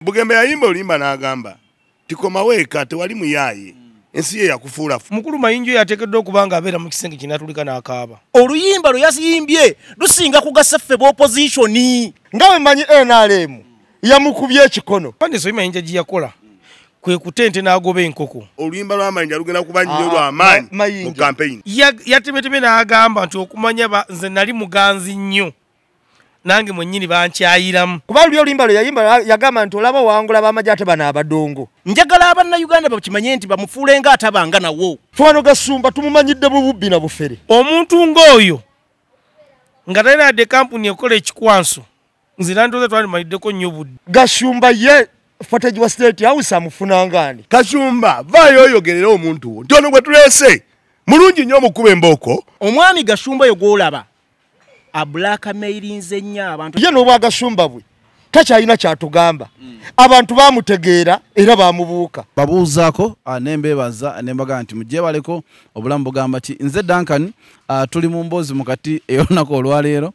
Bugembe yayimba olimba n'agamba tikomaweeka tewali muyaye ensi ye yakufuula mukulu Mayinja yateekeddwa okubanga abeera mu kisenge kinatulika n'akaaba oluyimba lwe yaziyimbye lusinga kugasa ffe b'opposition nga bwe manyi NRM yamukubye ekikono pande so Mayinja giyakola kwe kutente n'agoba enkoko oluyimba lwa Mayinja lugenda kuba nnyo lw'amaanyi mu campaign yatemeteme n'agamba nti okumanya nze nali muganzi nnyo nange mwennyini bankyayiramu kuba luli oluyimba lwe yayimba yagamba nti olaba wangula b'amagye ate bano abadongo njagala abannayuganda bakimanye nti bamufuulenga atabanga nawo Fano Gashumba tumumanyidde bububbi na bufere omuntu ng'oyo nga talina yadde kampuni ekola ekikwanso nze nandoze twalimaliriddeko nnyo budde Gashumba ye footage wa State House amufunangani Gashumba vaayo oyogerera omuntu wo nti ono gwe tuleese mulungi nnyo omukuba embooko omwami Gashumba yo gw'olaba abulaakamairinze nnyo abantu ye n'obwa Gashumba bwe takyalina kyatugamba abantu baamutegeera era baamubuuka babuuzaako nembeebaza nembaga nti mujebaleko obulamu bugamba ti nze Duncan tuli mu mboozi mukati ey'olunaku olwaleero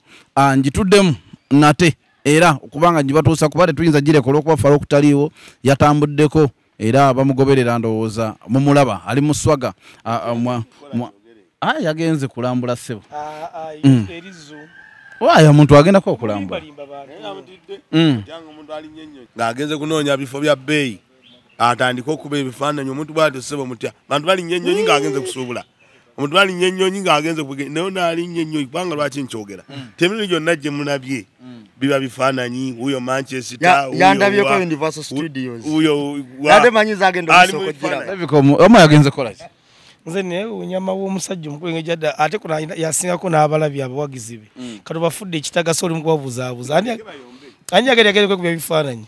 njituddemu nate era okubanga gibatuusa kuba tetuyinza girekola okuba falo okutaliiwo yatambuddeko era bamugoberera ndowooza mumulaba ali mu swaga yagenze kulambula ssebo waya muntu agendako okulambula ng'agenze kunoonya bifo bya bbeeyi atandika okuba ebifaananyi omuntu bw'atyo ssebo mutya bantu balinnya ennyonyi ng'agenze kusuubula omuntu balinnya ennyonyi ng'agenze naye n'alinnya ennyonyi kubanga lwaki nkyogera temirundi gyonna gye munabye biba bifaananyi uyo Manchester yandabyeko Universal Studios uyo yande manyiza agenda okusokojira omo yagenze kolaki nze ne unyama w'omusajja omukulu ngejjadda ate kuna yasingako n'abalabi abawagizi be kati bafudde ekitagasa oli mu kubabuzaabuza ani agere kwekubya bifaananyi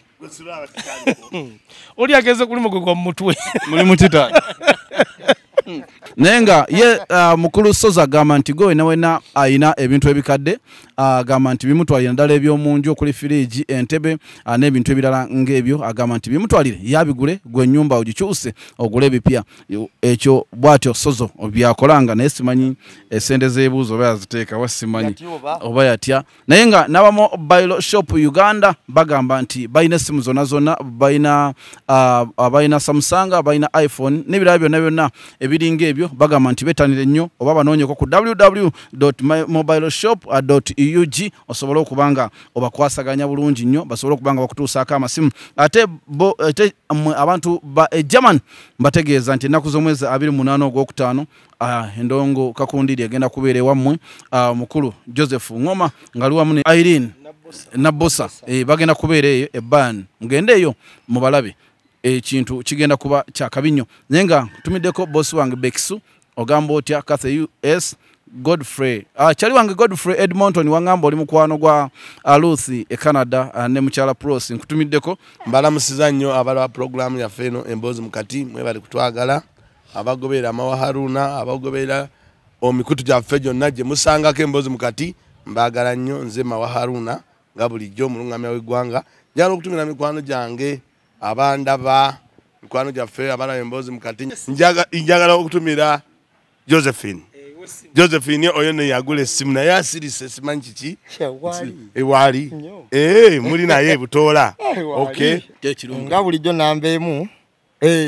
oli ageze kulima gwe gwa mu mutwe muli mutita nenga ye mukulu Soza agamba nti go wena ayina ebintu ebikadde agamba nti bimutwalira ndala eby'omunju okuli firiji entebe n'ebintu ebirala ng'ebyo agamba nti bimutwalire yabigule gwe ennyumba ogikyuse ogule ebipya ekyo bw'atyo Sozo byakolanga naye simanyi esente z'ebuuzo oba yaziteeka wa simanyi oba yatya naye nga n'abamobile shop Uganda bagamba nti balina essimu zonna balina Samsung balina iPhone n'ebirala byonna ebiringa ebyo bagamba nti betanire nnyo oba banoonyeko ku www.mobileshop.ug osobola okubanga obakwasaganya bulungi nnyo basobole okubanga bakutuusaako amasimu ate abantu ba German bategeeza nti ennaku z'omwezi 28 ogwokutaano endongo kakundiri egenda kubeera ewammwe mukulu Joseph Ngoma nga wamu ne Irene Nabosa bagenda kubeera eyo ebban ngende eyo mubalabe ekintu kigenda kuba kyakabinyo naye nga tumiddeko bosi wange Bekisu ogamba otya Kathe US Godfrey chali wange Godfrey Edmonton wangamba oli mukwano gwa Ruth Canada ne muchala Pros nkutumiddeko mbalamusiza nnyo abala program ya feno emboozi mukati mwe bali kutwagala abagoberera amawa Haruna abagoberera omikutu gyaffe gyonna gye musangako emboozi mukati mbagala nnyo nze mawa Haruna nga bulijjo mulungamya w'eggwanga njagala okutumira mikwano gyange abandaba mikwano gyaffe abala emboozi mukati njagala okutumira Josephine oyo ne yagula essimu naye asirise simanyi kiki ewali muli naye butoola okay nga bulijjo namba emu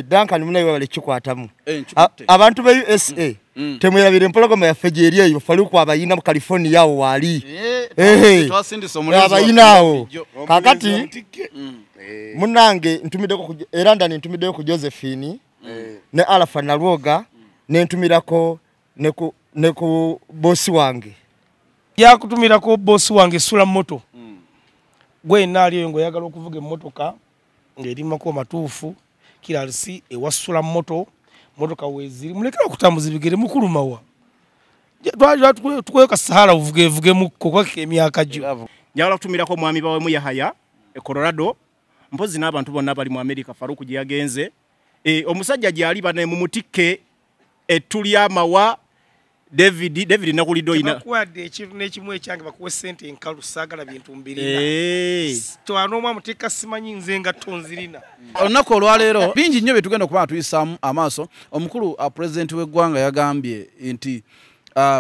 Duncan munaye wale kikwatamu abantu ba USA temwerabire empologoma yaffe gyeri eyo faluku abayina mu California awo wali abayina awo kakati munange ntumideko era ndani ntumiddeko ku Josephine ne Alpha Nalwoga ne ntumirako ne ku bosi wange yakutumirako bosi wange Sula moto gwe nali eyo ngoyagala okuvuga emmotoka ng'erimako matuufu kiralisi ewasula motoka weziri mulekera okutambuza bigere mukulu mawa tukweyo kasahara uvuge mukko kwa emyaka gyo njagala kutumirako mwami bawe mu Yahaya e Colorado mpozi n'abantu bonna bali mu America Faruku gye yagenze omusajja gyali bane mu mutikke etulya mawa David nakulido ina bakwadde ekintu n'ekimu ekyange bakuwe sente enkalu sagala bintu mbirina twano omwa mutika simanyi nze nga tonzirina olunaku olwaleero bingi nnyo betugenda kuba tuyisaamu amaaso omukulu president w'eggwanga yagambye nti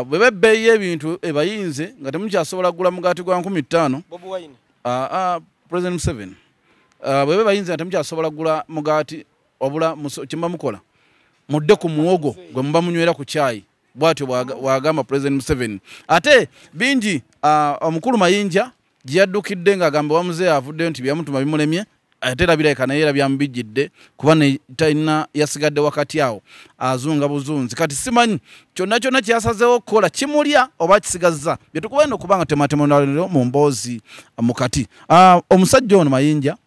bwe bebbeeyi ebintu ebayinze nga temukyasobola kugula mugaati gwa 15 Bobi Wine President Museveni bwebe bayinza temukyasobola kugula mugaati wabula kyemba mukola mudde ku muwogo gwe muba munywera ku kyayi bwatyo bwagamba President Museveni. Ate bingi omukulu Mayinja gye yaddukidde ng'agamba wamuze avuddeyo nti byamutuma bimulemye ate erabireka naye era byamubijjidde kuba ne talina yasigadde wakati awo azunga buzunzi. Kati simanyi kyonna kyonna kyasazeewo okukola kimulya oba kisigazza bye tukubenda okubanga tematemonaliro mu mboozi mukati. Omusajja ono Mayinja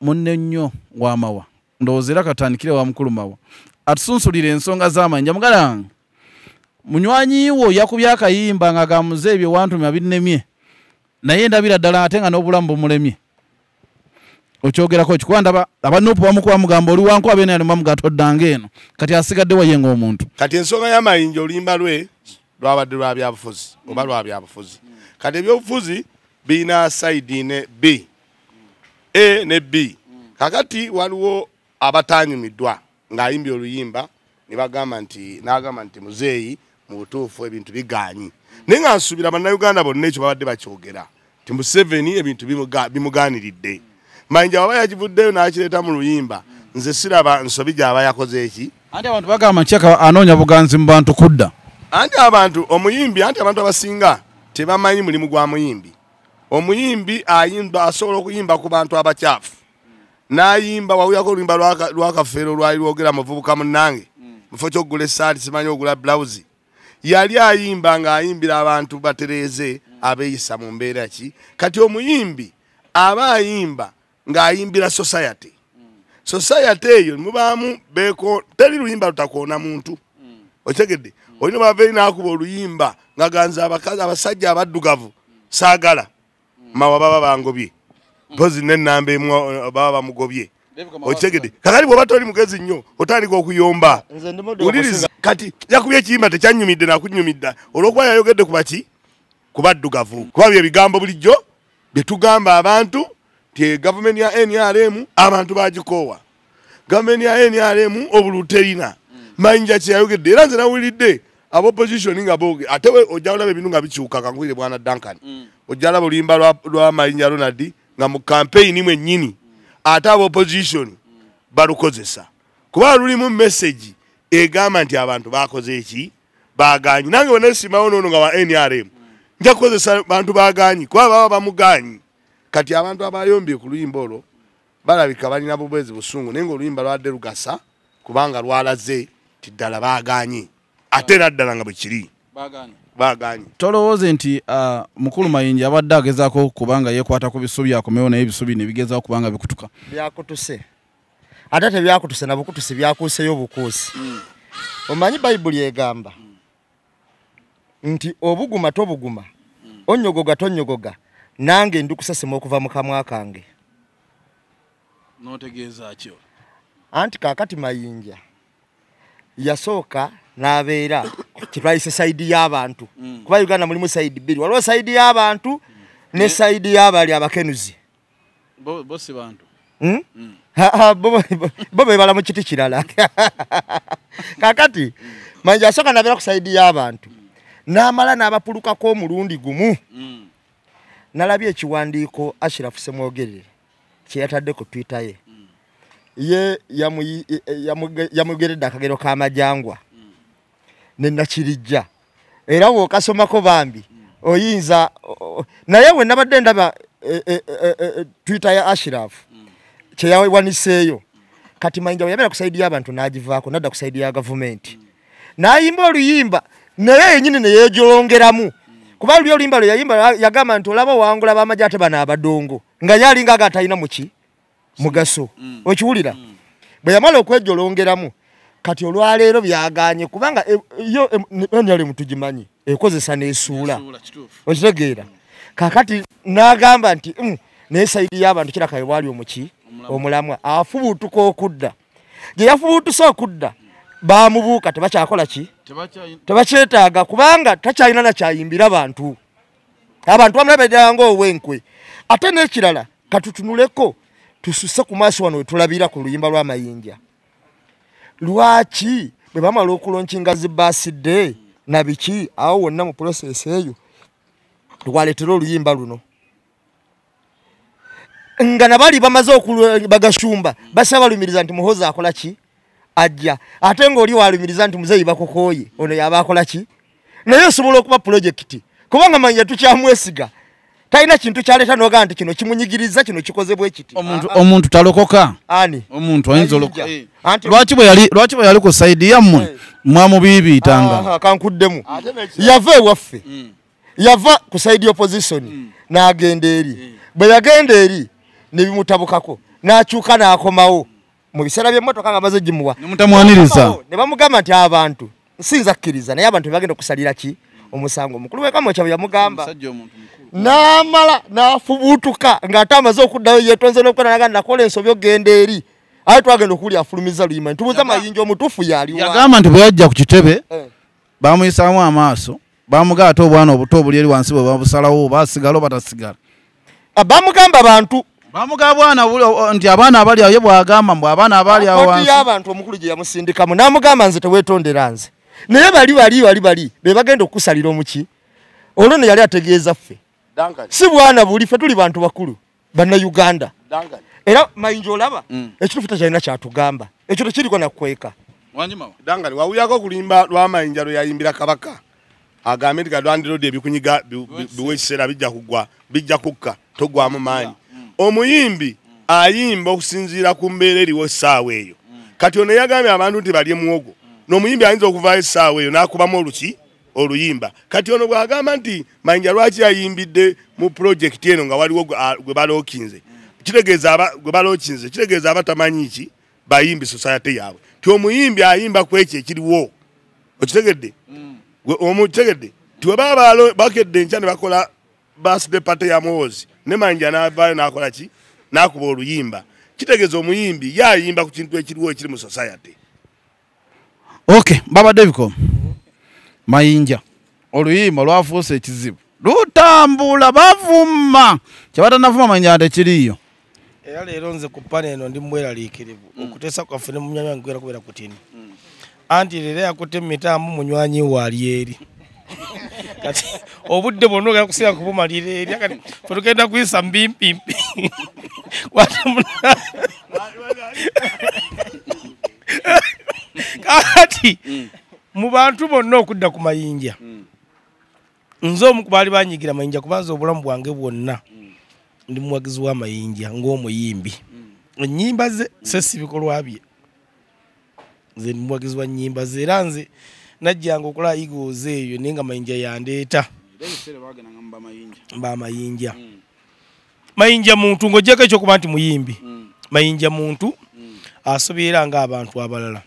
munne nnyo w'amawa ndowooza era katandikire wa mukulu mawa atusunsulira ensonga z'Amayinja mugalanga munywanyi wo yakubye akayimba ng'agamuze ebyo wantu mabinnemye naye ndabira ddala ate nga n'obulamu bumulemye okyogerako kikuba ndaba abanupu bamukuba mugamba oli wanku abeena yalima mugatodanga eno kati asigadde wayenga omuntu. Kati ensonga y'Amayinja oluyimba lwe lwabadde lwa byabufuzi oba lwa byabufuzi. Kati ebyobufuzi birina sayidi ne B A ne B. Kakati waliwo abatanyumiddwa ng'ayimbye oluyimba ne bagamba nti muzeeyi mu butuufu ebintu bigaanyi. Naye nga nsuubira bannayuganda bonna ekyo babadde bakyogera nti Museveni ebintu bimugaaniridde. Mayinja waba yakivuddeyo n'akireeta mu luyimba nze siraba nsobi gy'aba yakoze eki. Anti abantu bagamba nkyeka anoonya buganzi mu bantu kudda. Anti abantu abantu abasinga tebamanyi mulimu gwa muyimbi. Omuyimbi ayimba asobola okuyimba ku bantu abakyafu. N'ayimba wawuyako oluyimba lwakafeero lwali lwogera muvubuka munnange mufo ky'okugula essaati simanyi ogula blouse. Yali ayimba ng'ayimbira abantu batereeze abeeyisa mu mbeera ki. Kati omuyimbi aba ayimba ng'ayimbira society. Society eyo mubaamu beeko teri luyimba lutakoona muntu. Otegedde olina baveeri n'akuba oluyimba ng'aganza abasajja abaddugavu saagala mawa baba bangobye mpozi n'ennamba emu baba bamugobye. Otegedde kakati bw'oba toli mugezi nnyo otandika okuyomba uliriza. Kati yakubye ekiyimba tekyanyumidde nakunyumidda olw'okuba yayogedde ku baki ku baddugavu kuba bye bigambo bulijjo bye tugamba abantu nti gavumenti ya NRM abantu bagikoowa. Gavumenti ya NRM obulu terina. Mayinja kye yayogedde era nze nawulidde ab'opposition nga boge ate ojja olaba ebintu nga bikyuka kangwire bwana Duncan. Ojja olaba oluyimba lwa Mayinja Ronald nga mu campaign mwennyini ate ab'opposition balukozesa kuba lulimu message egamba nti abantu bakoze eki baganyi. Nange weneesimawo noono nga wa NRM nja kukozesa bantu baganyi kuba baba bamuganyi. Kati abantu abayombye ku luyimba olwo balabika balina bubwezi busungu naye ng'oluyimba lwadde lugasa kubanga lwalaze ti ddala baganyi ate naddala nga bwe kiri baganyi. Tolowooze nti mukulu Mayinja abadde agezaako kubanga yeekwata ku bisubi akomewo naye ebisubi ne bigezaako kubanga bikutuka. Byakutuse ate tebyakutuse na bukutuse byakuuseyo bukuusi. Omanyi Bayibuli egamba nti obuguma tobuguma onyogoga tonyogoga nange ndikusesema okuva mu kamwa kange. N'otegeeza kyo. Anti kaakati Mayinja yasooka n'abeera kitwayise sayidi y'abantu kuba Uganda mulimu sayidi bbiri waliwo sayidi y'abantu ne sayidi y'abali abakenuzi bosi bantu bo bebala mu kiti kirala. Kaakati Mayinja yasooka n'abeera ku sayidi y'abantu n'amala n'abapulukako omulundi gumu. Nalabye ekiwandiiko Ashirafu Semwogerere kye yatadde ku Twitter ye yamugeredde akagero k'amajangwa ne nakirijja era w'okasomako bambi oyinza naye we nabadde ndaba Twitter ya Ashirafu kye yawaniseeyo. Kati Mayinja we yabeera ku sayidi y'abantu n'agivaako nadda ku sayidi ya gavumenti n'ayimba oluyimba naye yennyini ne yeejolongeramu kuba luli oluyimba lwe yayimba yagamba nti olaba wangula b'amagye ate bano abadongo nga yalinga agatayina muki mugaso. Okiwulira bwe yamala okwejolongeramu kati olwaleero byaganye kubanga yo enyale mutugimanyi ekozesa n'esuula. Okitegeera kakati n'agamba nti naye sayidi y'abantu kirakayo bwali omuki omulamwa afubuutuka okudda gye yafubuutuse okudda bamubuuka tebakyakola ki tebakyetaaga kubanga takyalina nakyayimbira abantu bamulabedera ng'owenkwe. Ate n'ekirala katutunuleko tususe ku maaso wano wetulabira ku luyimba lwa Mayinja. Lwaki bwe bamala okulonkinga zi birthday na biki awo wonna mu process eyo lwaleetera oluyimba luno. nga nabali bamaze okubagashumba basabalumiriza nti muhoza akola ki ajja ate ng'oli walumiriza nti muzeeyi bakokoye ono yaba akola ki naye osobola okuba projekiti kubanga Mayinja tukyamwesiga talina kintu kyaleeta noga nti kino kimunyigiriza kino kikozebwa ekiti omuntu talokoka ani omuntu ayinza olokoka lwaki bwe yali ku saidi yammwe mwamubiibiitanga kankuddemu yava ewaffe yava ku saidi opposition n'agenda eri bwe yagenda eri ne bimutabukako n'akyuka n'akomawo mu biseera by'emmotoka nga baze gimuwa mutamwaniriza ne bamugamba nti abantu nsinza kkiriza naye abantu bagenda okusalira ki omusango omukulu w'ekamo kyabwe yamugamba n'amala n'afubuutuka ng'ate amaze okuddayo yeetonze n'okukola naganda nakola ensobi okugenda eri aye twagenda okuwulira afulumiza luyima ntubuuza Mayinja omutuufu yaliwa yagamba nti bwe yajja ku kitebe bamuyisaamu amaaso bamugaa ate obwana obuto obuli eri wansi bwe babusalawo basigala batasigala bamugamba bantu bamugaa bwana nti abaana abali awo ye bwagamba mbw abaana abali awo wansi y'abantu omukulu gye yamusindikamu n'amugamba nze teweetondera nze naye bali be bagenda okukusalira omuki olwo ne yali ategeeza ffe si bwana buli ffe tuli bantu bakulu bannayuganda era Mayinja olaba ekitufu tekyalina kyatugamba ekyo tekiriko nakukweka dangani wawuyako kulimba lwa Mayinja lwe yayimbira kabaka agambe nti gadwandirodi ebikunyiga biwe ekiseera bijja kukka togwamu maanyi omuyimbi ayimba okusinziira ku mbeera eriwo essaawa eyo kati ono yagambye abantu nti balye muwogo n'omuyimbi ayinza okuvaayo essaawa eyo n'akubamu oluyimba kati ono bw'agamba nti Mayinja lwaki yayimbidde mu pulojekiti eno nga waliwo gwe balookinze kitegeeza abatamanyi ki bayimbi society yaabwe ti omuyimbi ayimba ku ekyo ekiriwo okitegedde omutegedde ti webaba bakedde enkya ne bakola birthday party ya muwozi ne Mayinja n'avaayo n'akola ki n'akuba oluyimba kitegeeza omuyimbi yayimba ku kintu ekiriwo ekiri mu society. Okay, Baba Deviko Mayinja oluyimba lwafuuse ekizibu lutambula bavuma kyebatanavuma Mayinja ate kiriyo era leero nze ku pane eno ndi mweraliikirivu okuteesa kwaffe ne munyanya ngwera kubeera kutini anti leero yakutte mitambu munywanyi waali eri kati obudde bwonna ogenda kusiga kubumalira eri kati fe tugenda kuyisa mbimpimpi kati mu bantu bonna okudda ku Mayinja nze omu ku baali banyigira Mayinja kubanza obulamu bwange bwonna ndi muwagizi wa Mayinja ng'omuyimbi ennyimba ze sesi bikolwa bye nze ndi muwagizi wa nnyimba ze era nze najjanga okola Eagles eyo naye nga Mayinja yandeeta mba Mayinja Mayinja muntu ng'oggyako ekyokuba nti muyimbi Mayinja muntu asobyera ng'abantu abalala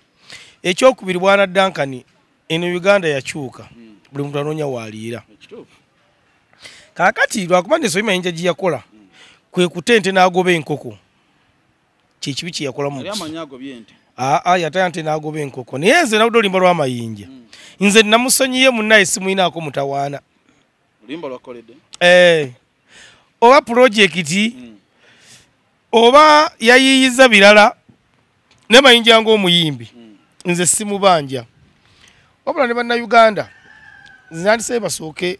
ekyokubiri bwana Duncan eno Uganda yakyuka buli muntu anoonya waaliira kaakati lwakuba ndesobi Mayinja gye yakola kwe kutente n'agoba enkoko kyekibi kye yakola mu yataya nte n'agoba enkoko naye nze nawudde olimba lwa Mayinja nze namusonyiye munnaye simuyinaako mutawaana oba pulojekiti oba yayiyiza birala ne Mayinja ng'omuyimbi nze simubanja wabula ne bannayuganda nze nandisebe basooke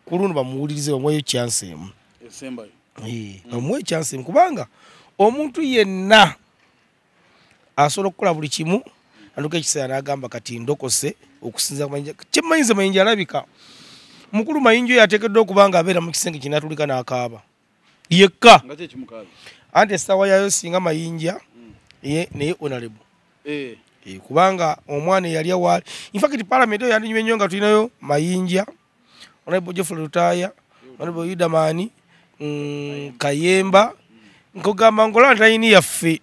ku luno bamuwulirize bamweyo chance emu bamweyo chance emu kubanga omuntu yenna asobola okukola buli kimu anduka ekiseera n'agamba kati ndokose okusinza ku Mayinja kyemmanyize Mayinja alabika mukulu Mayinja oyo ateekeddwa okuba nga abeera mu kisenge kinatulika n'akaaba yekka anti essaawa yayo singa Mayinja naye honorable kubanga omwana yali awali in fact parliament eyo yandinyume nnyo nga tulinayo Mayinja honorable Geoffrey Lutaaya honorable Yudamani Kayemba nkugamba ngola ntayini yaffe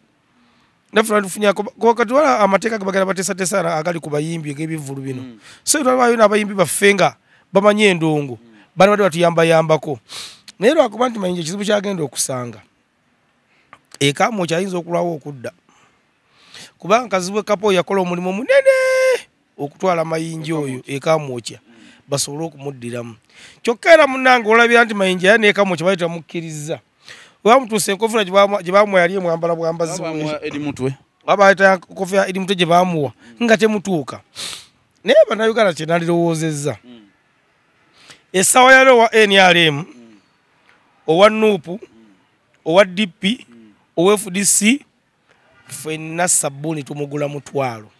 nafuna tufunyako wakati wala amateeka bagala bateesa agali ku bayimbi ng'ebivulu bino so twalwayo n'abayimbi baffenga bamanye endongo bana bade batuyamba naye lwakuba nti Mayinja kizibu kyagenda okusanga ekamu kyayinza okulwawo okudda kubanga kazibwe kapo yakola omulimu munene okutwala Mayinja oyo ekamwokya basobole okumuddiramu kyokka era munnange olabira nti Mayinja ya nekamwokya bayita mukkiriza wamutuuse enkofuna gye bamuwa yali emwambala bwambazi wabayita enkofuna eri mutwe gye bamuwa nga temutuuka naye bannayuganda kyenandirowoozezza essaawa yali owa NRM owa Nuupu owa DP owa FDC ffenna sabbuuni tumugula mutwalo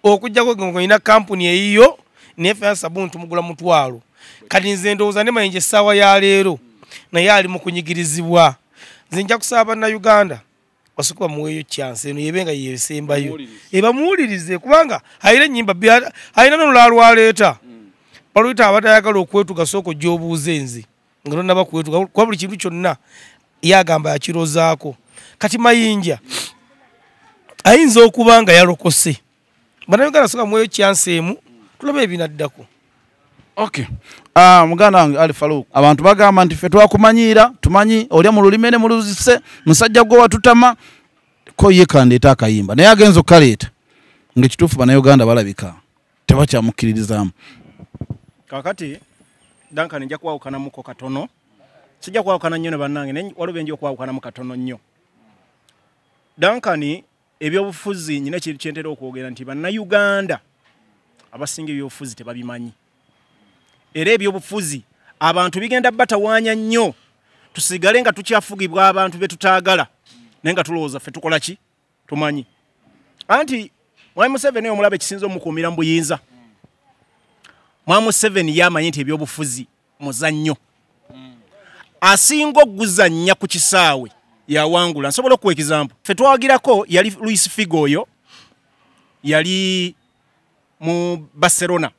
okujjako ng'olina kampuni eyiyo naye ffenna sabbuuni tumugula mutwalo kati nze ndowooza ne Mayinja essaawa ya leero naye ali mu kunyigirizibwa nze nja kusaba bannayuganda basooka bamuweeyo chance eno yebe nga yesembayo ebamuwulirize kubanga ayina ennyimba ayina n'olwalwaleeta baluyita abatayagala okwetuga sooka ojja obuuze nze nga tonnaba kwetuga kuba buli kintu kyonna yagamba yakirozaako kati Mayinja ayinza okuba nga yalokose bannayuganda sooka bamuweeyo chance emu tulabe ebinaddako. Okay. Muganda wange Ali Farouk. Abantu bagamba nti ffe twakumanyiira, tumanyi olya mu lulime ne mu luzise, musajja gwe watutama ko ye kandeeta akayimba. Naye agenzo kaleeta. Ng'ekituufu bannayuganda balabika. Tebakyamukkiririzaamu. Kakati Duncan nja kwawukanamuko katono. Sijja kwawukana nnyo ne bannange naye waliwo nja okwawukanamu katono nnyo. Duncan ebyobufuzi nyina kintu kyentera okwogera nti bannayuganda abasinga ebyobufuzi tebabimanyi. Era ebyobufuzi abantu bigenda batawaanya nnyo tusigale nga tukyafugibwa abantu be tutaagala naye nga tulowooza ffe tukola ki tumanyi anti Mwami Museveni omulabe ekisinza omukuumira mu buyinza Mwami Museveni yamanyi nti ebyobufuzi muzannyo asinga okuguzannya ku kisaawe yawangula nsobola okuwa ekizampu ffe twawagirako yali Luis Figo oyo yali mu Barcelona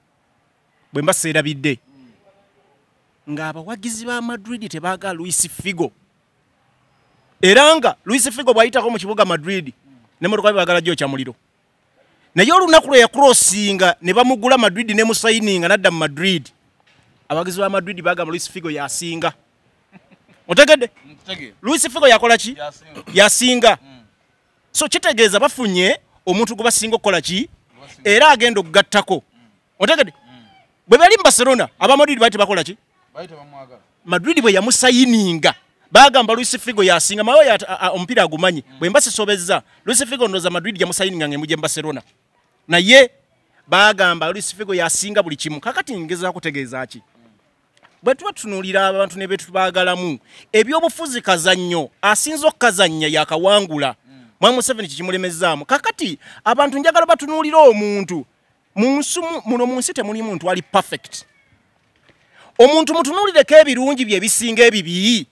bwe mbaseerabidde nga abawagizi ba Madrid tebaagala Luis Figo era nga Luis Figo bw'ayitako mu kibuga Madrid ne motoka baagala gyo kya muliro naye olunaku lwe yakrossinga ne bamugula Madrid ne musayininga nadda mu Madrid abawagizi ba Madrid baagamba Luis Figo yasinga otegedde Luis Figo yakola ki yasinga so kitegeeza bafunye omuntu gwe basinga okukola ki era agenda okugattako otegedde bwe bali mu Barcelona aba Madrid baite bakola ki Madrid bwe yamusayininga bagamba Luis Figo yasinga mawe ompira agumanyi bwe mbasisobezza Luis Figo ndoza Madrid yamusayininga ng'emuje mu Barcelona naye bagamba Luis Figo yasinga buli kimu kakati ngeza kutegeeza ki bwe tuba tunuulira abantu ne betu baagalamu ebyobufuzi kazannyo asinza okukazannya yakawangula Mwami Museveni kikimulemezaamu kakati abantu njagala batunuulira omuntu muno munsi temuli muntu ali perfect omuntu mutunuulireko ebirungi bye bisinga ebibi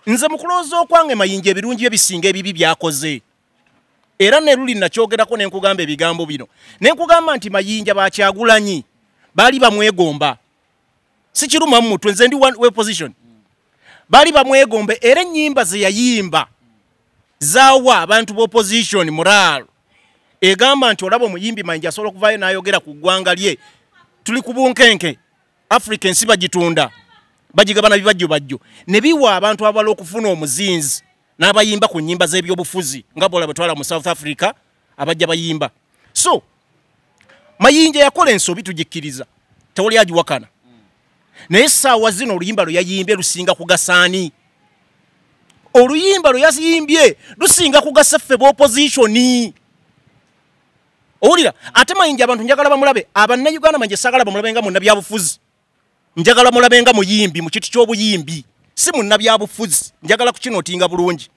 nze mukulooza okwange Mayinja ebirungi bye bisinga ebibi byakoze era ne luli nakyogerako ne nkugamba ebigambo bino ne nkugamba nti Mayinja bakyagulanyi baali bamwegomba si kiruma mu mutwe nze ndi we position baali bamwegombe era ennyimba ze yayimba zaawa abantu b'opposition moral egamba nti olaba omuyimbi Mayinja asobola okuvaayo n'ayogera ku ggwanga lye tuli ku bunkenke Africa ensi bagitunda bagigabana bibajjo bajjo ne biwa abantu abala okufuna omuzinzi n'abayimba ku nnyimba z'ebyobufuzi nga bola betwala mu South Africa abajja bayimba so Mayinja yakola ensobi tugikkiriza tewali agiwakana naye ssaawa zino oluyimba lwe yayimbye lusinga kugasaani oluyimba lwe yayimbye lusinga kugasa ffe b'oppositioni owulira ate Mayinja abantu njagala bamulabe abannayuganda Mayinja saagala bamulabenga munnabyabufuzi njagala mulabenga muyimbi mu kiti ky'obuyimbi si munnabyabufuzi njagala kukinootinga bulungi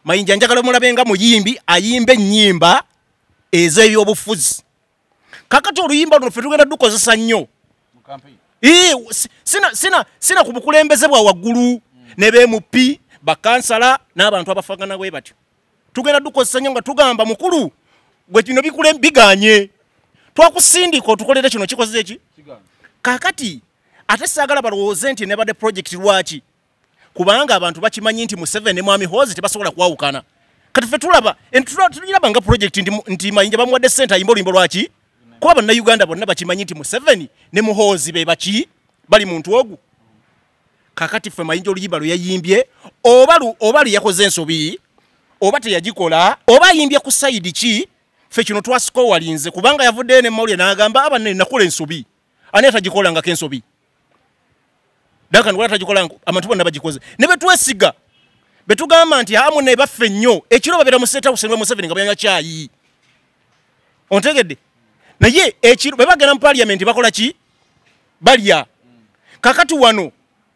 Mayinja njagala mulabenga muyimbi ayimba ennyimba ez'ebyobufuzi kakati oluyimba luno ffe tugenda dukozesa nnyo sina ku bukulembeze bwa waggulu ne BMP bakansala n'abantu abafagana bwe batyo tugenda dukozesa nnyo nga tugamba mukulu gwe kino biganye twakusindika otukolere kino kikoze ki kakati ate saagala balowooze nti nebadde project lwaki kubanga abantu bakimanyi nti Museveni ne Mwami Hozi tebasobola kwawukana kati ffe tulaba tuliraba nga project nti Mayinja bamuwadde ssente ayimba oluyimbo lwaki kuba bannayuganda bonna bakimanyi nti Museveni ne Muhoozi be baki bali muntu ogu kakati ffe Mayinja oluyimba lwe yayimbye oba lwe yakoze ensobi oba teyagikola oba ayimbye ku sayidi ki ffe kino twasikowalinze kubanga yavuddeyo ne mawulire n'agamba abanne nakola ensobi ani atagikolangako ensobi Duncan wala tajikola abantu bonna bagikoze ne betwesiga betugamba nti amu ne baffe nnyo ekiro babera mu State House ne Museveni nga bayanga kyayi ontegedde naye ekiro bebagenda mu parliament bakola ki balya kakati wano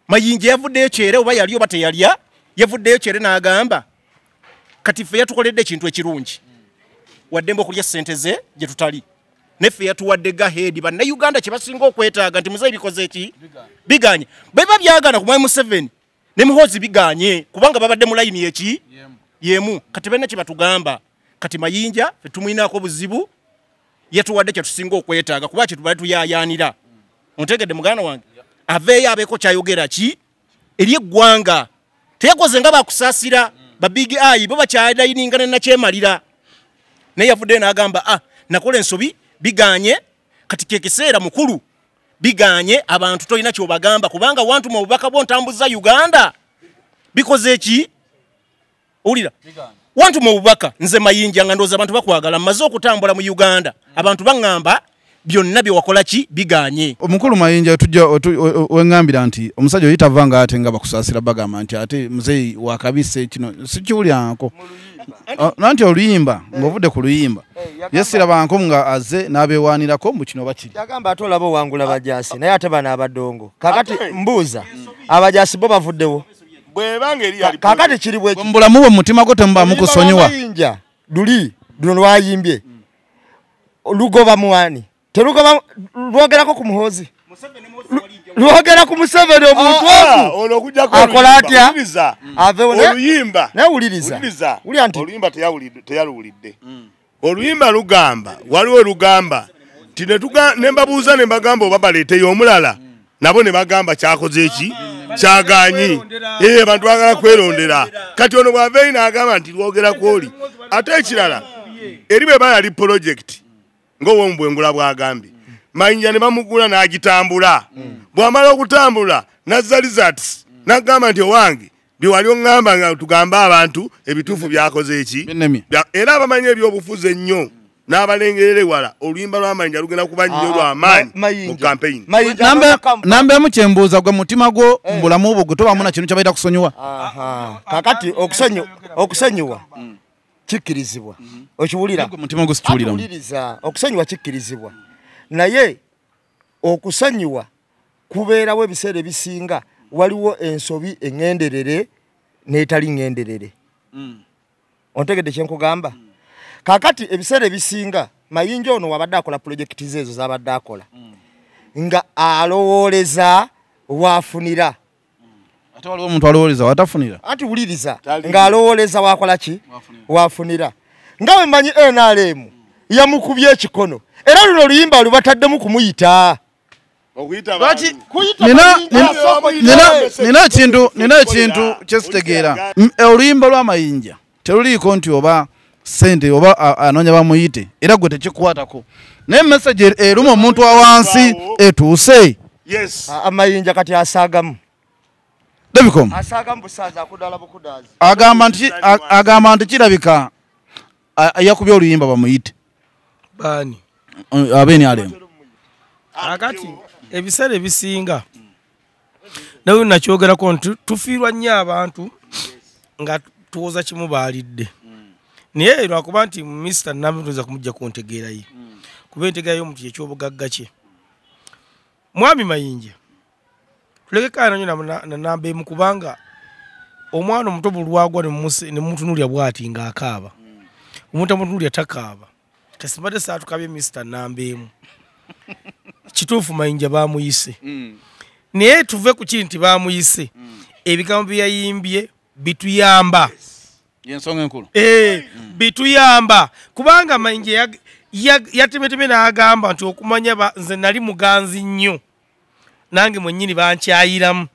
Mayinja yavuddeyo kyere oba yali oba teyalya yavuddeyo kyere n'agamba kati ffe yatukoledde ekintu ekirungi waddembe okulya ssente ze gye tutali neffe yatuwadde gaheedi bannayuganda kye basinga okwetaaga nti muzeeyi bikoze eki biganye bwe biba byagana ku mwami Museveni ne muhoozi biganye kubanga babadde mu layini eki yemu kati benna kye batugamba kati Mayinja ffe tumwinaako buzibu yatuwadde kye tusinga okwetaaga kuba kye tubadde tuyaayaanira ontegedde muganda wange aveeyo abeeko kyayogera ki eri eggwanga teyakoze nga bakusaasira babigi ayi bo bakyalayininga ne nakyemalira naye yavuddeyo n'agamba nakola ensobi biganye kati kekiseera mukulu biganye abantu tolina kyobagamba kubanga wantu mu bubaka bwontambuza Uganda bikoze eki ulira wantu mu bubaka nze Mayinja nga ndoza abantu bakwagala maze okutambula mu Uganda abantu bangamba byonna bye wakola ki biganye omukulu Mayinja tujja wengambira nti omusajja oyitavanga ate nga bakusaasira bagamba nti ate muzeeyi wakabise kino sikiwulyanko nanti oluyimba ng'ovudde ku luyimba yesirabanko nga aze n'abeewaanirako mu kino bakiri yagamba ate olaba owangula bajaasi naye ate bano abadongo kakati mbuuza abajaasi bo bavuddewo kakati kiri bwe mbulamu bwe mutima gwo temuba mukusonyiwa Mayinja luli luno lwayimbye lugoba muwani terugoba lwogerako ku muhoozi lwogera ku Museveni omuntu ogu akola atya oluyimba nawuliriza oluyimba teyaluwulidde oluyimba lugamba waliwo lugamba ti ne mbabuuza ne mbagamba oba baleeteyo omulala nabo ne bagamba kyakoze eki kyaganyi abantu bagala kwerondera kati ono bwaveeyi n'agamba nti lwogera kwoli ate ekirala eri bwe bayali projekiti ng'owomubwengula bwagambye Mayinja ne bamugula n'agitambula bw'amala okutambula nazza results n'agamba nti owange bye wali oŋŋamba nga tugamba abantu ebituufu byakoze eki era abamanyi ebyobufuzi ennyo n'abalengerera ewala oluyimba lwa Mayinja lugenda kuba nnyo lw'amaanyi mu campaign nambeemu kyembuuza gwe mutima gwo mbulamu bwo gwe tobamu na kintu kyabaita kusonyiwa kakati okusonyiwa kikkirizibwa okiwulira mutima gwo sikiwuliramu okusonyiwa kikkirizibwa naye okusonyiwa kubeerawo ebiseera ebisinga waliwo ensobi eŋŋenderere n'etali ŋŋenderere ontegedde kyenkugamba kakati ebiseera ebisinga Mayinja ono wabadde akola projekiti ze ezo z'abadde akola nga alowooleza waafunira ate waliwo omuntu alowooleza watafunira anti wuliriza ng'alowooleza waakola ki waafunira nga bwe mmanyi NRM yamukubye ekikono era luno oluyimba lubataddemu kumuyita nina ekintu kyesitegeera oluyimba lwa Mayinja teruliiko nti oba sente oba anoonya bamuyite era gwe tekikwatako naye message eruma omuntu awansi etuuse Mayinja kati asaagamu Devicom agamba nti kirabika yakubye oluyimba bamuyite bani abeni alemu akati ebiseera ebisinga nawe nakyogerako nti tufiirwa nnyo abantu nga tuwoza kimu baalidde naye lwakuba nti Mr. Nambi tuza kumujja kuntegeerayo kuba entegeerayo omuntu ekyobugagga kye mwami Mayinja tulekekana nnyo na Nambi kubanga omwana omuto bulwagwa ne mutunulya bw'ati ng'akaaba omuntu amutunulya takaaba kasimbadde saatukabye Mr. Nambi kituufu Mayinja baamuyise naye tuve ku kiri nti baamuyise ebigambo bye yayimbye bituyamba yensonga enkulu bituyamba kubanga Mayinja yatemeteme n'agamba nti okumanya nze nali muganzi nnyo nange mwennyini bankyayiramu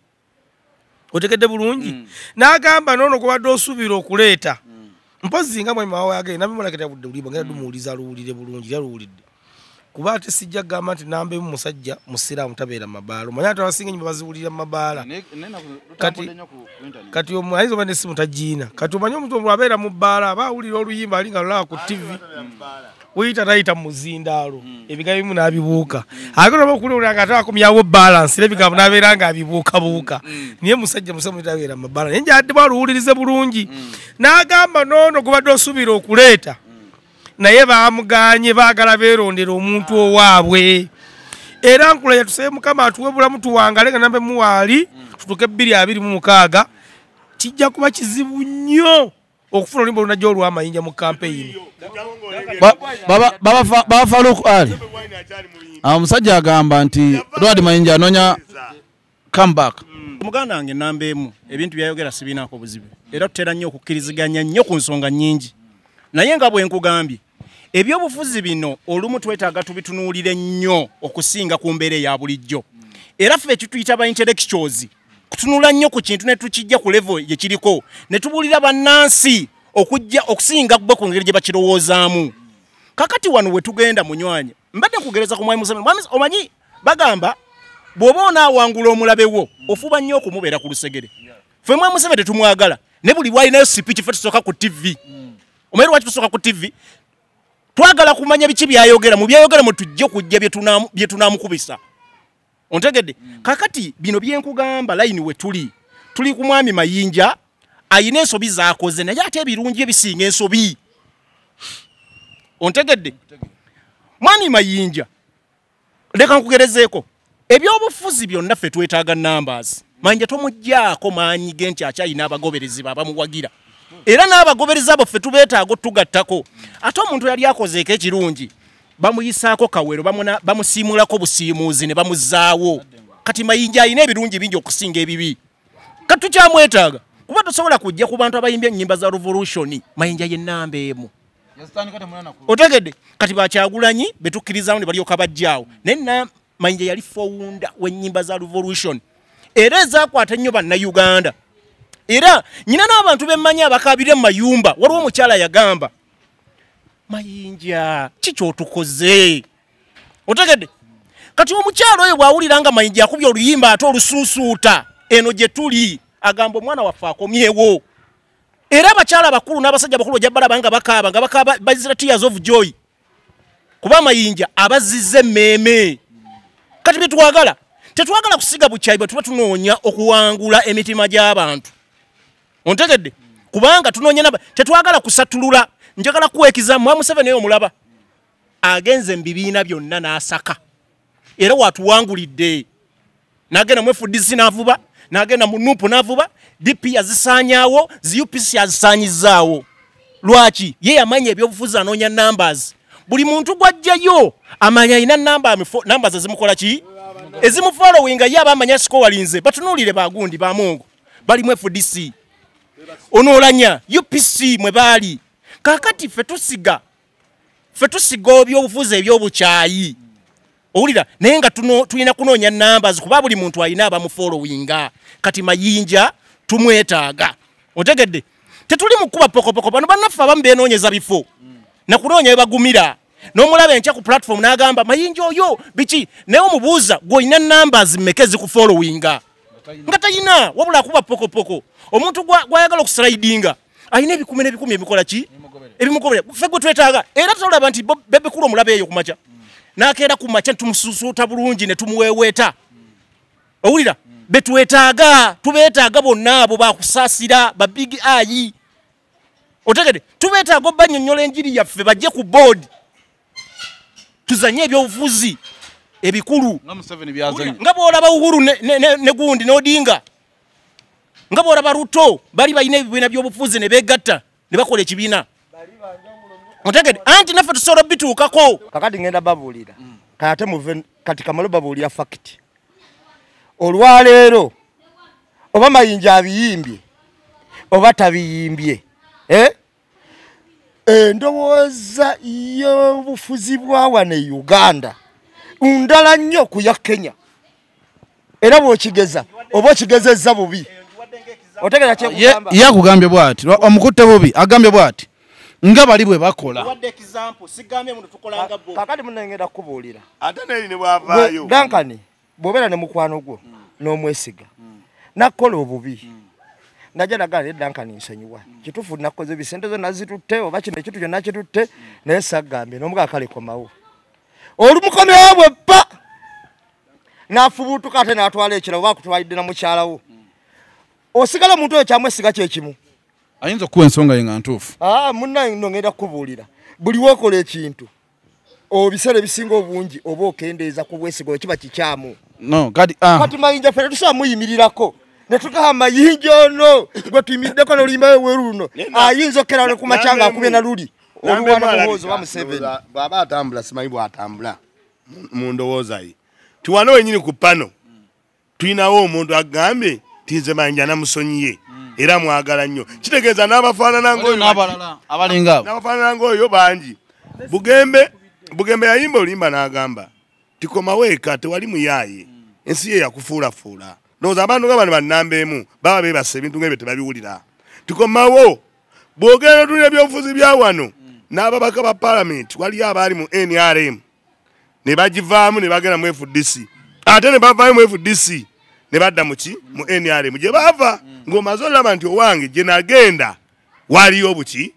otegedde bulungi n'agamba noono kubadde osuubira okuleeta mpozi nga mwami wawe agenda nabimulaketa budde bulimba ngenda dumuwuliza aluwulire bulungi yaluwulidde kuba ate sijja kugamba nti Nambi musajja musiraamu tabeera mu mabaala omanyi ate abasinga nnyo baziwulira mu mabaala kati ayinza oba n'essimu tagiina kati omanyi omuntu omulala abeera mu bbaala aba awulira oluyimba ali nga lulaba ku TV wiyita tayita mu muzindaalo ebigambo bimu n'abibuuka ate oba okuwulira nga ate akomyawo balance era ebigambo n'abeera nga abibuukabuuka naye musajja musamu tabeera mu mabaala naye njadde baluwulirize bulungi n'agamba noono gubadde osuubira okuleeta naye baamuganye baagala beerondera omuntu owaabwe era nkulaya tusebe Mukama atuwe bulamu tuwangale nga Nambi muwaali tutuke 2026 kijja kuba kizibu nnyo okufuna oluyimba olunajja olw'amayinja mu kampeyini. Baba Farouk Ali omusajja agamba nti Ronald Mayinja anoonya comeback. Muganda wange namba emu ebintu byayogera sibinaako buzibu era tutera nnyo okukkiriziganya nnyo ku nsonga nnyingi, naye nga bwe nkugambye ebyobufuzi bino olumu twetaaga tubitunuulire nnyo okusinga ku mbeera eya bulijjo, era ffe ekituyita ba intellectuals kutunula nnyo ku kintu ne tukijja ku level gye kiriko ne tubuulira bannansi okujja okusinga bwe ku ngeri gye bakirowoozaamu. Kakati wano we tugenda munywanye mbadde nkugereza ku Mwami Museveni. Omanyi bagamba bw'oba onaawangula omulabe wo ofuba nnyo okumubeera ku lusegere. Ffe Mwami Museveni tetumwagala ne buli bwalinayo sipiiki ffe tusooka ku TV. Omanyi lwaki tusooka ku TV? Twagala kumanya biki byayogera, mu byayogera mu tujje kujja bye tunaamukubisa. Ontegedde? Kakati bino byenkugamba layini we tuli ku Mwami Mayinja ayina ensobi z'akoze naye ate ebirungi ebisinga ensobi. Ontegedde? Mwami Mayinja leka nkugerezeeko ebyobufuzi byonna ffe twetaaga numbers. Mayinja tomuggyako maanyi ge nti akyayina abagoberezi babamuwagira, era n'abagoberezi abo ffe tubeetaaga tugattako. Ate omuntu yali akozeeko ekirungi bamuyisaako kawero bamusiimulako busiimuuzi ne bamuzzaawo. Kati Mayinja ayina ebirungi bingi okusinga ebibi. Kati tukyamwetaaga kuba tosobola kujja ku bantu abayimbye ennyimba za revolution. Mayinja ye nnamba emu. Otegedde? Kati bakyagulanyi betukkirizamu ne balyoka bajjaawo naye Mayinja yali founder w'ennyimba za revolution era ezaakwata nnyo bannayuganda. Era nyina n'abantu bemmanyi abakaabire mu mayumba waliwo omukyala yagamba Mayinja kikyotukoze. Otegedde? Kati omukyala oyo bw'awulira nga Mayinja akubye oluyimba ate olusuusuuta eno gye tuli agamba omwana waffe akomyewo. Era abakyala abakulu n'abasajja bakulu ojja balaba nga bakaaba bazira tears of joy kuba Mayinja abazizza emmeeme. Kati byetwagala tetwagala kusiga bukyayi bwe tuba tunoonya okuwangula emitima gy'abantu. Ontegedde? Kubanga tunoonya tetwagala kusatulula. Njagala kuwekiza Mwami Museveni omulaba agenze mu bibiina byonna n'asaka era watuwangulidde. N'agenda mu FDC n'avuba, n'agenda mu NUP n'avuba, DP yazisaanyaawo, UPC yazisaanyizaawo. Lwaki? Ye yamanya ebyobufuzi anoonya numbers. Buli muntu gwajjayo amanya ayina numbers ezimukola ki? Ezimufollowinga ye abamanya sikowalinze batunuulire bagundi ba Mungu bali mu FDC. Onoolanya UPC mwe baali. Kakati ffe tusiga ebyobufuzi ebyobukyayi. Owulira naye nga tulina kunoonya numbers kuba buli muntu alina abamufollowinga. Kati Mayinja tumwetaaga. Otegedde? Tetuli mu kuba pokopoko bano bannaffe abamu beenoonyeza bifo na kunoonya bagumira. N'omulaba enkya ku platform n'agamba Mayinja oyo biki naye omubuuza gw'olina numbers mmeka ezikufollowinga. Nga tayina wabula kuba pokopoko. Omuntu gwayagala okuslidinga ayina ebikumi n'ebikumi ebikola ki? Ebimugobera. Ffe gwe twetaaga. Era tulaba nti bebekulu omulaba eyo ku makya n'akeera ku makya tumususuuta bulungi ne tumuweeweeta. Owulira? Betwetaaga tubeetaaga bonna abo bakusaasira ba big eye. Otegede? Tubeetaaga obbannyonnyola enjiri yaffe bajje ku board tuzanye ebyobufuzi ebikulu nga bw'olaba Uhuru ne gundi n'Odinga nga bw'olaba Ruto bali balina ebibiina by'obufuzi ne beegatta ne bakola ekibiina. Otegede? Anti naffe tusobola bituukako. Kakati ngenda babuulira kate muve kati kamalo babuulira fact. Olwaleero oba Mayinja abiyimbye oba tabiyimbye endowooza y'obufuzi bwa wano e Uganda ndala nnyo ku ya Kenya era bw'okigeza oba okigezezza bubi. Otegera kyekugamba ye akugambye bw'ati omukutte bubi agambye bw'ati nga bali bwe bakola. Kakati munengenda kubuulira ate neri ne bwavaayo Dankani bw'obeera ne mukwano gwo n'omwesiga nakola obubi najja nagala Dankani nsonyiwa kituufu nakoze ebisente zo nazitutte oba kino ekintu kyonna kitutte naye saggambye n'omugaa kale komawo olumukomyewo bwe ppa n'afubuutuka ate n'atwala ekirabo bakutwalidde na mukyalawo osigala omuntu oyo kyamwesiga kyekimu ayinza okuwa ensonga ye nga ntuufu. Munnaye nno ngenda kubuulira buli wokola ekintu obiseera ebisinga obungi oba okendeeza ku bwesiga kiba kikyamu. No, kati Mayinja ffe tusobola muyimirirako netukaha Mayinja ono gwe tuyimiddeko n'oluyimba we luno ayinza okera ne kumachanga akubye na luli oluwana muhozo wa Museveni baba atambula simanyi bw'atambula mu ndowooza ye tiwano wenyini ku pano tulinawo omuntu agambye tinze Mayinja namusonyiye era mwagala nnyo kitegeeza n'abafaanana ng'oyo bangi bugembe yayimba olimba n'agamba tikomawo eka tewali muyaaye ensi ye yakufuulafuula ndowooza abantu nga bano bannamba emu baba beebasa ebintu ng'ebyo tebabiwulira tikomawo bw'ogenda tulina ebyobufuzi bya wano n'ababaka ba paalamenti waliyo abaali mu NRM ne bagivaamu ne bagenda mu FDC ate ne bavaayo mu FDC ne badda mu NRM gye baava ng'omaze olaba nti owange gye nagenda waliyo buki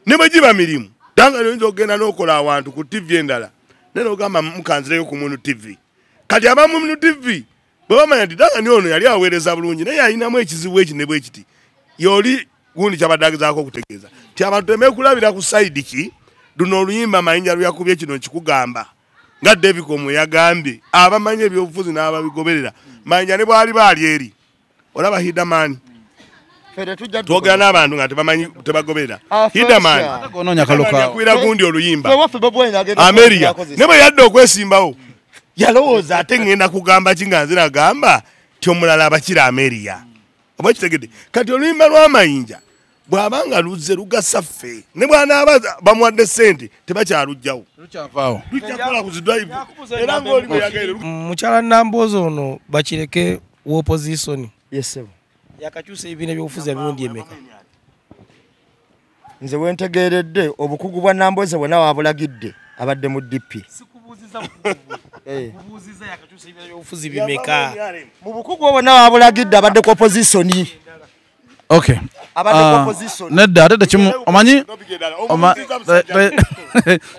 ne bwe giba mirimu Tanzania oyinza okugenda n'okola awantu ku TV endala naye n'ogamba mukanzireyo ku Munu TV kati abamu Munu TV bwe bamanya nti Tanzania ono yali aweereza bulungi naye alinamu ekizibu eki ne bwe kiti yoli gundi kyabadde agezaako okutegeeza ti abantu temekulabira ku sayidi ki luno oluyimba Mayinja luyakubye kino kikugamba nga David Komu yagambye abamanyi ebyobufuzi n'ababigoberera Mayinja ne bwali baali eri olaba Hidamani twogera n'abantu nga tebamanyi tebagoberera Hidamani yakwira gundi oluyimba Ameria ne bwe yadde okwesimbawo yalowooza ate ngenda kugamba ki nga nze nagamba ti omulala abakira Ameria oba kitegedde kati oluyimba lwa Mayinja bw'abanga luzze lugasa ffe ne bw'anaaba bamuwadde ssente tebakyalugjawo lujjakola kuzidrive era ng'oli bwe yagaire mukyala Namboozi ono bakireke w'opposition yesebo yakakyusa ebibiina by'obufuzi emirundi emeka nze wentegeeredde obukugu bwa Namboozi bwonna wabulagidde abadde mu DP kubuuziza yakakyusa ebibiina by'obufuzi bimeka mu bukugu bwonna wabulagidde abadde ku opposition okay nedda ate tekimu omanyi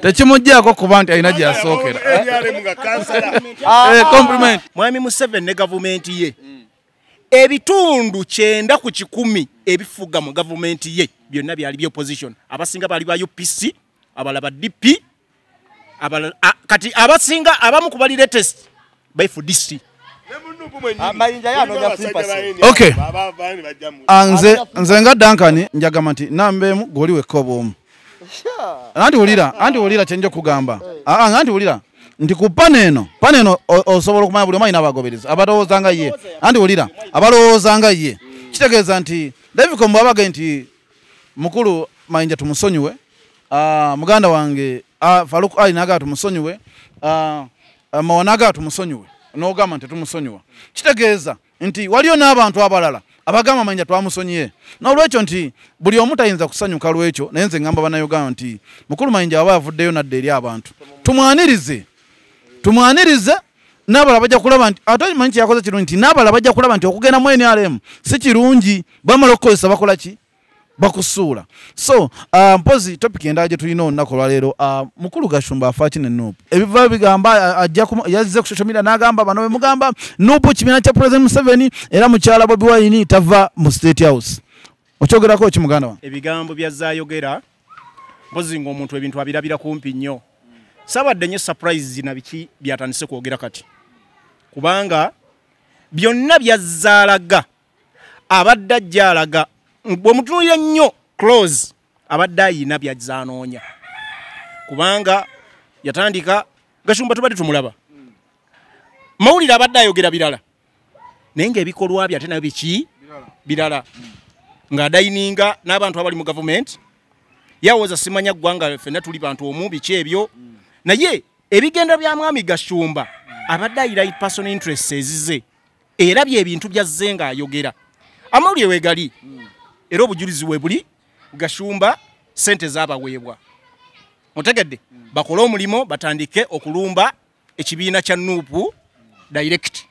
tekimuggyako kuba nti alina gyasookera compliment Mwami Museveni ne gavumenti ye ebitundu 9 ku 10 ebifuga mu gavumenti ye byonna byali bya opposition abasinga bali ba UPC abalaba DP kati abasinga abamu kubali latest by FDC Mayinja yanonya sympathy okay nze nga Duncan njagamba nti nambeemu goli wekkobo omu anti wulira kyenjo kugamba anti wulira nti ku paneno osobola okumanya buli omanyi n'abagoberezi abalowooza nga ye anti wulira abalowooza nga ye kitegeeza nti David Kombo abage nti mukulu Mayinja tumusonyiwe muganda wange Faruk Ali naga tumusonyiwe Mawonaga tumusonyiwe n'ogamba nti tumusonyiwa kitegeeza nti waliyo n'abantu abalala abagamba Mayinja twamusonyiye n'olwekyo nti buli omu tayinza kusanyuka lwekyo naye nze ngamba bannayuganda nti mukulu Mayinja aba avuddeyo nadde eri abantu tumwanirize n'abalala bajja kulaba nti ate manyi yakoze kirungi nti n'abalala bajja kulaba nti okugenda mu NRM si kirungi bamala okukozesa bakola ki bakusuula so mpozi topic endala gye tulina olunaku olwaleero mukulu Gashumba afa kino Nuupu ebiva bigamba yazze ku social media n'agamba bano bemugamba Nuupu kibiina kya President Museveni era mukyala Bobi Wine tava mu State House okyogerako ki muganda wange ebigambo byazaayogera mpozi ng'omuntu ebintu abirabira kumpi nnyo sabadde nnyo surprise na biki byatandise kwogera kati kubanga byonna byazaalaga abadde ajjaalaga bw'omutunuulira nnyo close abadde ayina byazanoonya kubanga yatandika Gashumba tubadde tumulaba mawulire abadde ayogera birala naye ng'ebikolwa bye ate nayo biki birala ng'adayininga n'abantu abali mu gavumenti yawooza simanya ggwanga ffenna tuli bantu omu biki ebyo naye ebigenda bya mwami Gashumba abadde ayira personal interests ezize era by'ebintu byazze ng'ayogera amawulire weegali era obujulizi we buli Gashumba sente zaabaweebwa otegedde bakole omulimo batandike okulumba ekibiina kya Nuupu direct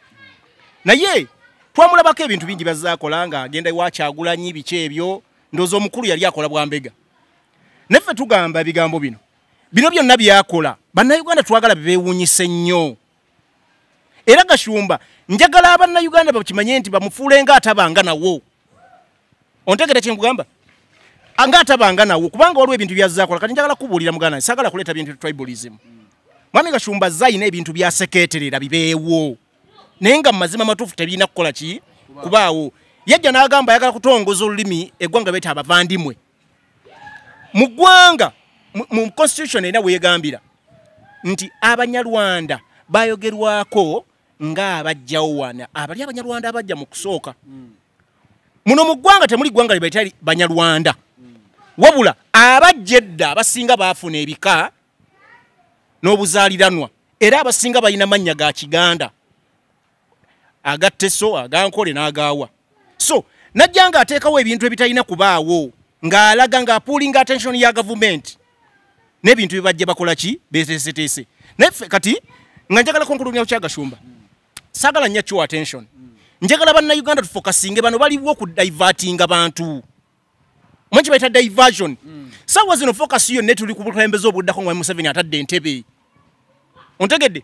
naye twamulabako ebintu bingi bazaakola nga agenda ewa Kyagulanyi biki ebyo ndowooza omukulu yali akola bwambega neffe tugamba ebigambo bino byonna byakola bannayuganda twagala beewuunyise nnyo era Gashumba njagala abannayuganda bakimanye nti bamufuule nga atabanga nawo ontegere kyengugamba anga atabanga nawo kubanga waliwo ebintu byazaakola kati njagala kubuulira muganda saagala kuleeta bintu tribalism mwami Gashumba zayina ebintu byasekeeterera bibeewo naye nga mu mazima matuufu tebirina kukola ki kubaawo yajja n'agamba ayagala kutongoza olulimi eggwanga beta abavandimwe mu ggwanga mu constitution era weegambira nti abanyarwanda bayogerwako nga abajjawo wana abali abanyarwanda abajja mu kusooka muno mu ggwanga temuli ggwanga libaitali banyarwanda wabula abajja edda abasinga baafuna ebika n'obuzaaliranwa era abasinga balina mannya ga Kiganda agatteso agankole n'agaawa so najja nga ateekawo ebintu ebitalina kubaawo ng'alaga ng'apuulinga attention ya government n'ebintu bye bakola ki beeteeseteese naye kati nga njagala konkulumya kya Gashumba saagala nnyo kiwa attention njagala bannayuganda tufokasinge bano baliwo okudivertinga bantu mwenki baita diversion sawa zino focus yo ne tuli ku bukulembeze obuddako nga Museveni atadde entebe ontegedde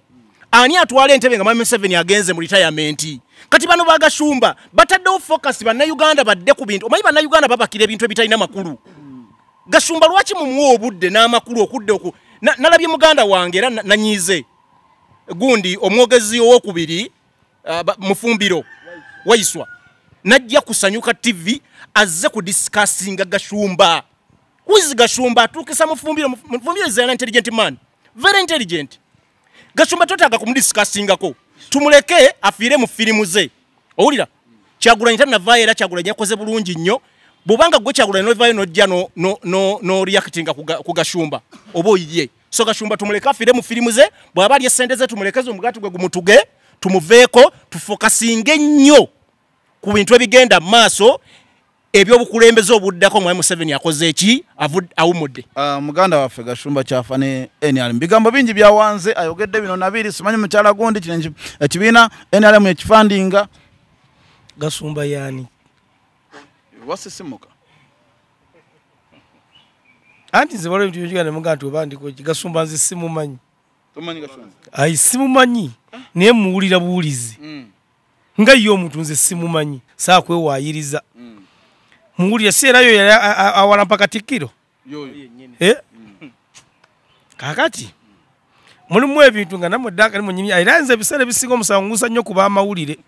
ani atwala entebe nga Museveni agenze mu retirement kati bano ba Gashumba bataddewo focus bannayuganda badde ku bintu omanyi bannayuganda babakira ebintu ebitalina makulu Gashumba lwaki mumuwa obudde n'amakulu okudde oku nalabye muganda wange era nanyize gundi omwogezi owokubiri mufumbiro waiswa najja kusanyuka TV azze ku discussing Gashumba who is Gashumba atukisa mufumbiro is an intelligent man very intelligent Gashumba totaga kumudiscussingako tumuleke afire mu filimu ze owulira Kyagulanyi tanava era Kyagulanyi yakoze bulungi nnyo bubanga gwe Kyagulanyi novayo nojja no reactinga ku Gashumba oba oyiye so Gashumba tumuleke afire mu filimu ze bwaba ali esente ze tumulekeze omugati gwe gumutuge tumuveeko tufokasinge nnyo ku bintu ebigenda maaso ebyobukulembeze obuddako mu Museveni akoze eki awumudde muganda waffe Gashumba kyafa ne NRM bigambo bingi byawanze ayogedde bino nabiri simanyi mukyala gundi kino ekibiina NRM ekifandinga Gashumba yani wasisimuka anti zibalo bintu byogana muganda obandiko Gashumba nzi simumanyi tomanyi Gashumba ai simumanyi naye muwulira buwulizi nga yo omuntu nze simumanyi saa kwewayiriza muwulira seera yo yali awala mpaka Tikiro kakati mulimu ebintu nga namwe ddaka nimunyimya era nze ebiseera ebisinga omusangusa nnyo kuba amawulire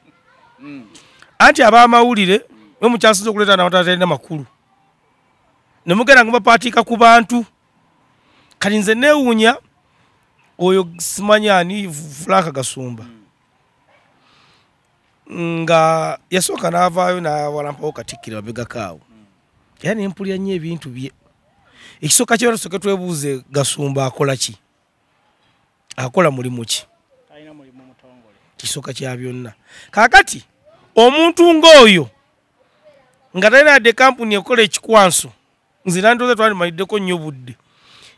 anti aba amawulire we mukyasinza okuleeta n'abatalina makulu ne mugenda nga bapaatika ku bantu kati nze neewuunya oyo simanyi ani Frank Gashumba nga yasooka n'avaayo n'awalampawo Katikkiro abegakaawo era nempulira nnyo ebintu bye ekisooka kye tusooke twebuuze Gashumba akola ki akola mulimu ki kisooka kya byonna kaakati omuntu ng'oyo nga talina yadde kampuni ekola ekikwanso nze nandoze twandimaliddeko nnyo budde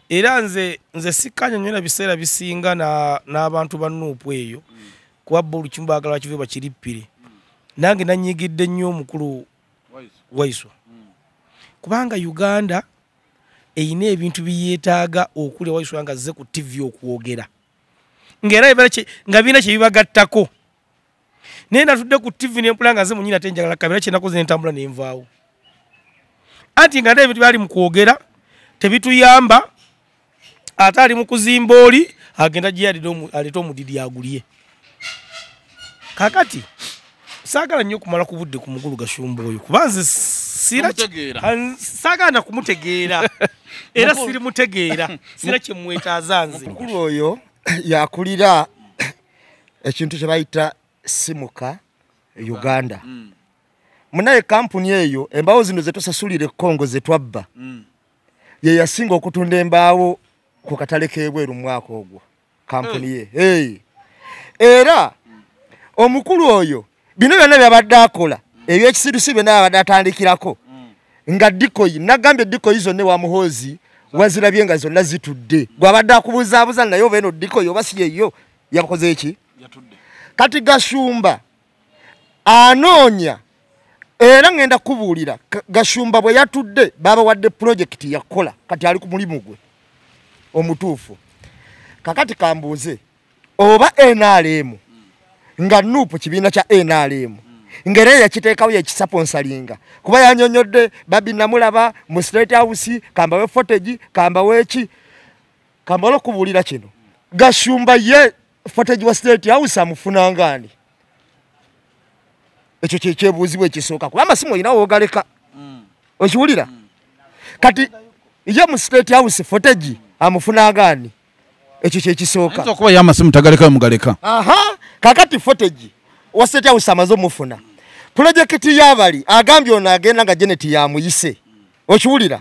era nze sikkanya nnyo na biseera bisinga n'abantu ba Nuupu eyo kuba olukimu baagala bakive bakirippire nange nanyigidde nnyo omukulu Waiswa kubanga Uganda eyina ebintu biyeetaaga okulya Waiswa nga azze ku TV okwogera ng'era nga birina kye bibagattako naye natudde ku TV nempula nga nze munyina ate njagala kamera kye nakoze nentambula nenvaawo anti nga nte ebintu byali mu kwogera tebituyamba ate ali mu kuzimba oli agenda gye aleta omudidi agulye kakati saagala nnyo kumala ku budde ku mugulu Gashumba oyo kuba nze saagala na kumutegeera era siri mutegeera sira kye mwetaaza nze mukulu oyo yakulira ekintu kye bayita simuka Uganda munaye kampuni eyo embaawo zino zetusasulire Kongo zetwabba ye yasinga okutunda embaawo ku katale k'ebweru mu mwaka ogwo kampuni ye era omukulu oyo bino byonna byabadde akola ebyekisirusi byonna abadde atandikirako nga dikoyi nagambye dikoyi zonna wa muhoozi wazirabye nga zonna zitudde gwabadde akubuzaabuza naye oba eno dikoyi oba si yeyo yakoze eki kati Gashumba anoonya era ngenda kubuulira Gashumba bwe yatudde baba wadde project yakola kati ali ku mulimu gwe omutuufu kakati kambuuze oba NRM nga Nuupu kibiina kya NRM ngere yakiteekawo yekisaponsalinga kuba yanyonyodde Babi Namulaba mu State House kamba we footage kamba weki kamba lokubuulira kino Gashumba ye footage wa State House amufunangani ekyo kye kyebuuzibwa ekisooka kuba amasimu olina woogaleka okiwulira kati ye mu state house footage amufuna agaani ekyo kye kisooka okuba ye amasimu tagaleka mugaleka kakati footage wa state house amaze omufuna pulojekiti y'abali agambye ono agenda nga Janet yamuyise okiwulira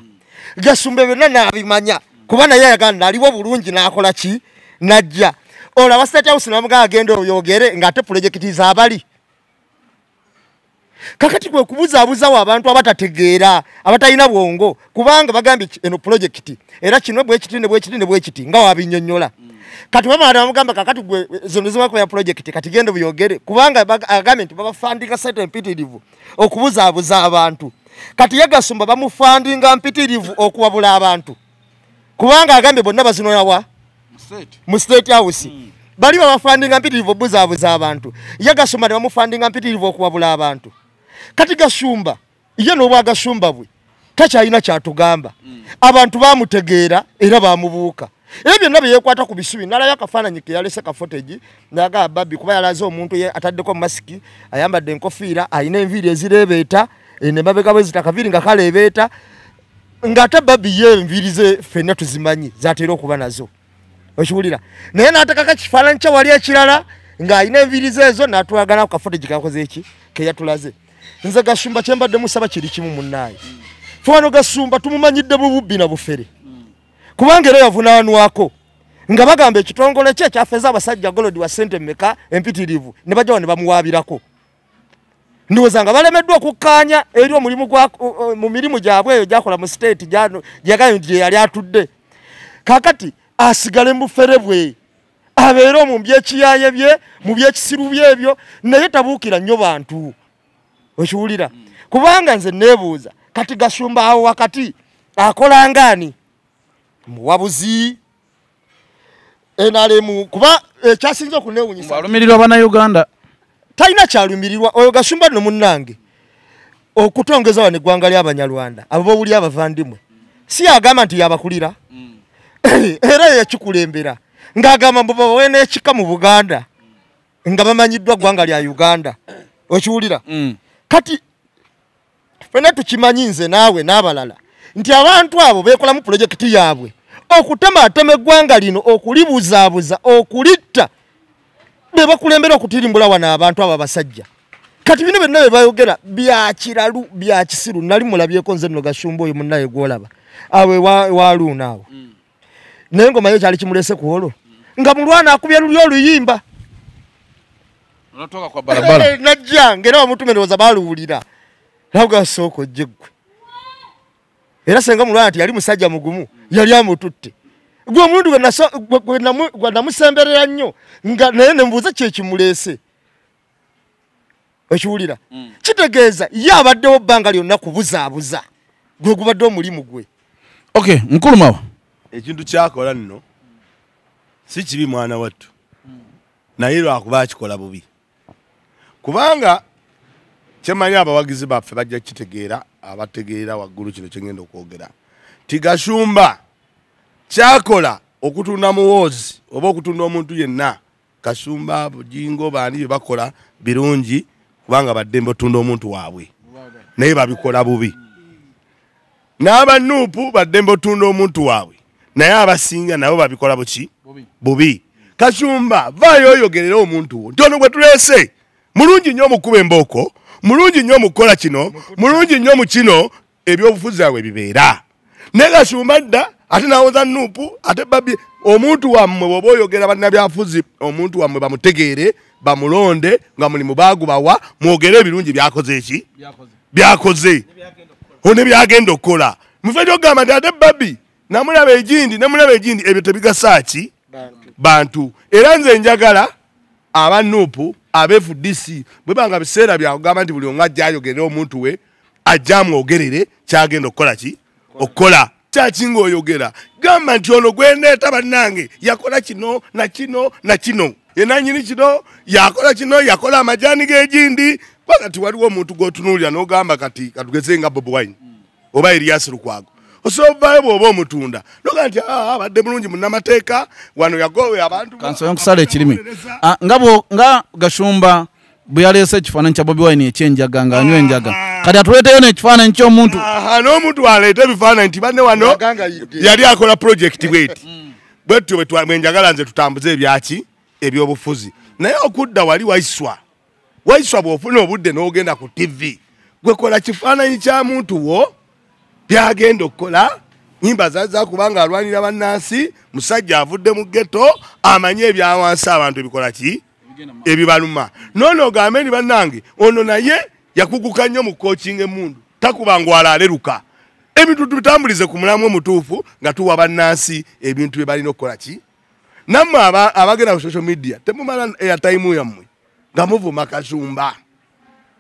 Gashumba byonna n'abimanya kuba naye yagamba aliwo bulungi n'akola ki najja olaba state house n'amugamba agenda oyogere ng'ate pulojekiti z'abali kakati kwe kubuzaabuzawo abantu abatategeera abatalina bwongo kubanga bagambye eno pulojekiti era kino bwekiti nga wabinnyonnyola kati bamala bamugamba kakati gwe zino zibakola pulojekiti kati genda buyogere kubanga agambye nti babafandinga site mpitirivu okubuzaabuza abantu kati ye Gashumba bamufandinga mpitirivu okuwabula abantu kubanga agambye bonna bazinoyawa mu state house bali babafandinga mpitirivu okubuzaabuza abantu ye Gashumba ne bamufandinga mpitirivu okuwabula abantu kati Gashumba ye n'obwa Gashumba bwe takyalina kyatugamba abantu bamutegeera era bamubuuka ebyo byonna bye yeekwata ku bisubi n'alabya akafaananyi ke yalese ka footage n'agamba Babbi kuba yalaze omuntu ye ataddeko masiki ayambadde enkofiira alina enviiri ezireebeeta n'emabega bwe zitakaviiri nga kaleebeeta ng'ate Babbi ye enviiri ze ffenna tuzimanyi zatera okuba nazo okiwulira naye n'atekako ekifaananyi kye wali ekirala ng'alina enviiri ze ezo n'atwagana ku ka footage kakoze eki ke yatulaze nze Gashumba kye mbadde musaba kiri kimu munnaaye fe wano Gashumba tumumanyidde bububbi na bufere kubanga era yavunaanwako nga bagamba ekitongole kye ekyafeeza abasajja golodi wa ssente mmeka empitirivu ne bajjawo ne bamuwaabirako ndowooza nga balemeddwa okukkaanya eri omulimu mu mirimu gyabwe eyo gyakola mu state gyagambye nti gye yali atudde kaakati asigale mu bufere bwe abeere mu byekiyaaye bye mu byekisiru byebyo naye tabuukira nnyo bantu okiwulira kubanga nze neebuuza kati Gashumba awo wakati akola ngaani muwabuzi NRM kuba ekyasinze okuneewunyisa alumirirwa bannayuganda talina kyalumirirwa oyo Gashumba nno munnange okutongeza wano eggwanga ly'Abanyarwanda abo bawuli abavandimwe si agamba nti yabakulira era yekikulembera ng'agamba mbu babawe n'ekika mu Buganda nga bamanyiddwa ggwanga lya Uganda okiwulira kati fena tukimanyi nze naawe n'abalala nti abantu abo beekolamu pulojekiti yaabwe okutemaatema eggwanga lino okulibuzaabuza okulitta be bakulembera okutirimbula wano abantu abo abasajja kati bino byonna bye bayogera byakiralu byakisiru nali mulabyeko nze nno Gashumba oyo munnaye gwolaba awe waaluuna awo naye engoma yo kyali kimulese ku olwo nga mulwana akubya luli oluyimba najja ngera bamutume ndowooza baaluwulira nagasooka ojje ggwe era senga mulwana nti yali musajja mugumu yali amututte gwe omuntu gwe namusemberera nnyo nga naye nembuuza kyekimuleese okiwulira kitegeeza ye abaddewo bbanga lyonna kubuzaabuza gwe gubadde omulimu gwe okay Nkulumawa ekintu kyakola nno si kibi mwana wattu naye lwakuba akikola bubi kubanga kyemanyi abawagizi baffe bajja kitegeera abategeera waggulu kino kyengenda okwogera ti Gashumba kyakola okutunda muwoozi oba okutunda omuntu yenna Gashumba Bujingo baani bye bakola birungi kubanga baddembe otunda omuntu waabwe naye babikola bubi n'abanuupu baddembe otunda omuntu waabwe naye abasinga nabo babikola bubi Gashumba vaayo oyogerera omuntu wo nti ono gwe tuleese mulungi nnyo omukuba embooko mulungi nnyo omukola kino mulungi nnyo mu kino ebyobufuzi bwe bibeera ne Gashumba dda ate nawoza nuupu ate Babbi omuntu wammwe bw'oba oyogera bannabyafuzi omuntu wammwe bamutegeere bamulonde nga mulimu baagubawa mwogere ebirungi byakoze eki byakoze ne byagenda okukola mufejo ogamba nti ate Babbi namulaba egindi ebyo tebigasa ki bantu era nze njagala abanuupu FDC bwe banga biseera byagamba nti buli omu ajja ayogerera omuntu we ajja amwogerere kyagenda okukola ki okukola kyakinga oyogera gamba nti ono gwendeeta bannange yakola kino na kino na kino yenanyini kino yakola kino yakola amajaani g'egindi kati waliwo omuntu gw'otunuulira n'ogamba kati katugeze nga Bobi Wine oba Elias Lukwago osobola ovaayo bw'oba omutunda noga nti abadde mulungi munnamateeka wano yagowe abantu kansobola nkusala ekirimi nga Gashumba bwe yaleese ekifaananyi kya Bobi Wine ekyenjaga ng'anywa enjaga kati atuleeteyo n'ekifaananyi ky'omuntu n'omuntu aleeta ebifaananyi nti banne wano yali akola projekiti bweti bwetyo bwe njagala nze tutambuze ebyaki ebyobufuzi naye okudda wali waiswa bw'ofuna obudde n'ogenda ku TV gwekola kifaananyi kya muntu wo byagenda okukola nyimba zaza kubanga alwanira bannansi musajja avudde mu ghetto amanye ebyawansi abantu ebikola ki ebibaluma nono ogambe ni bannange ono naye yakuguka nnyo mu coaching emundu takubanga alaleruka ebintu tutambulize ku mulamu omutuufu nga tuwa bannansi ebintu bye balina okukola ki nammwe abagenda ku social media temumala airtime yammwe nga muvuma Gashumba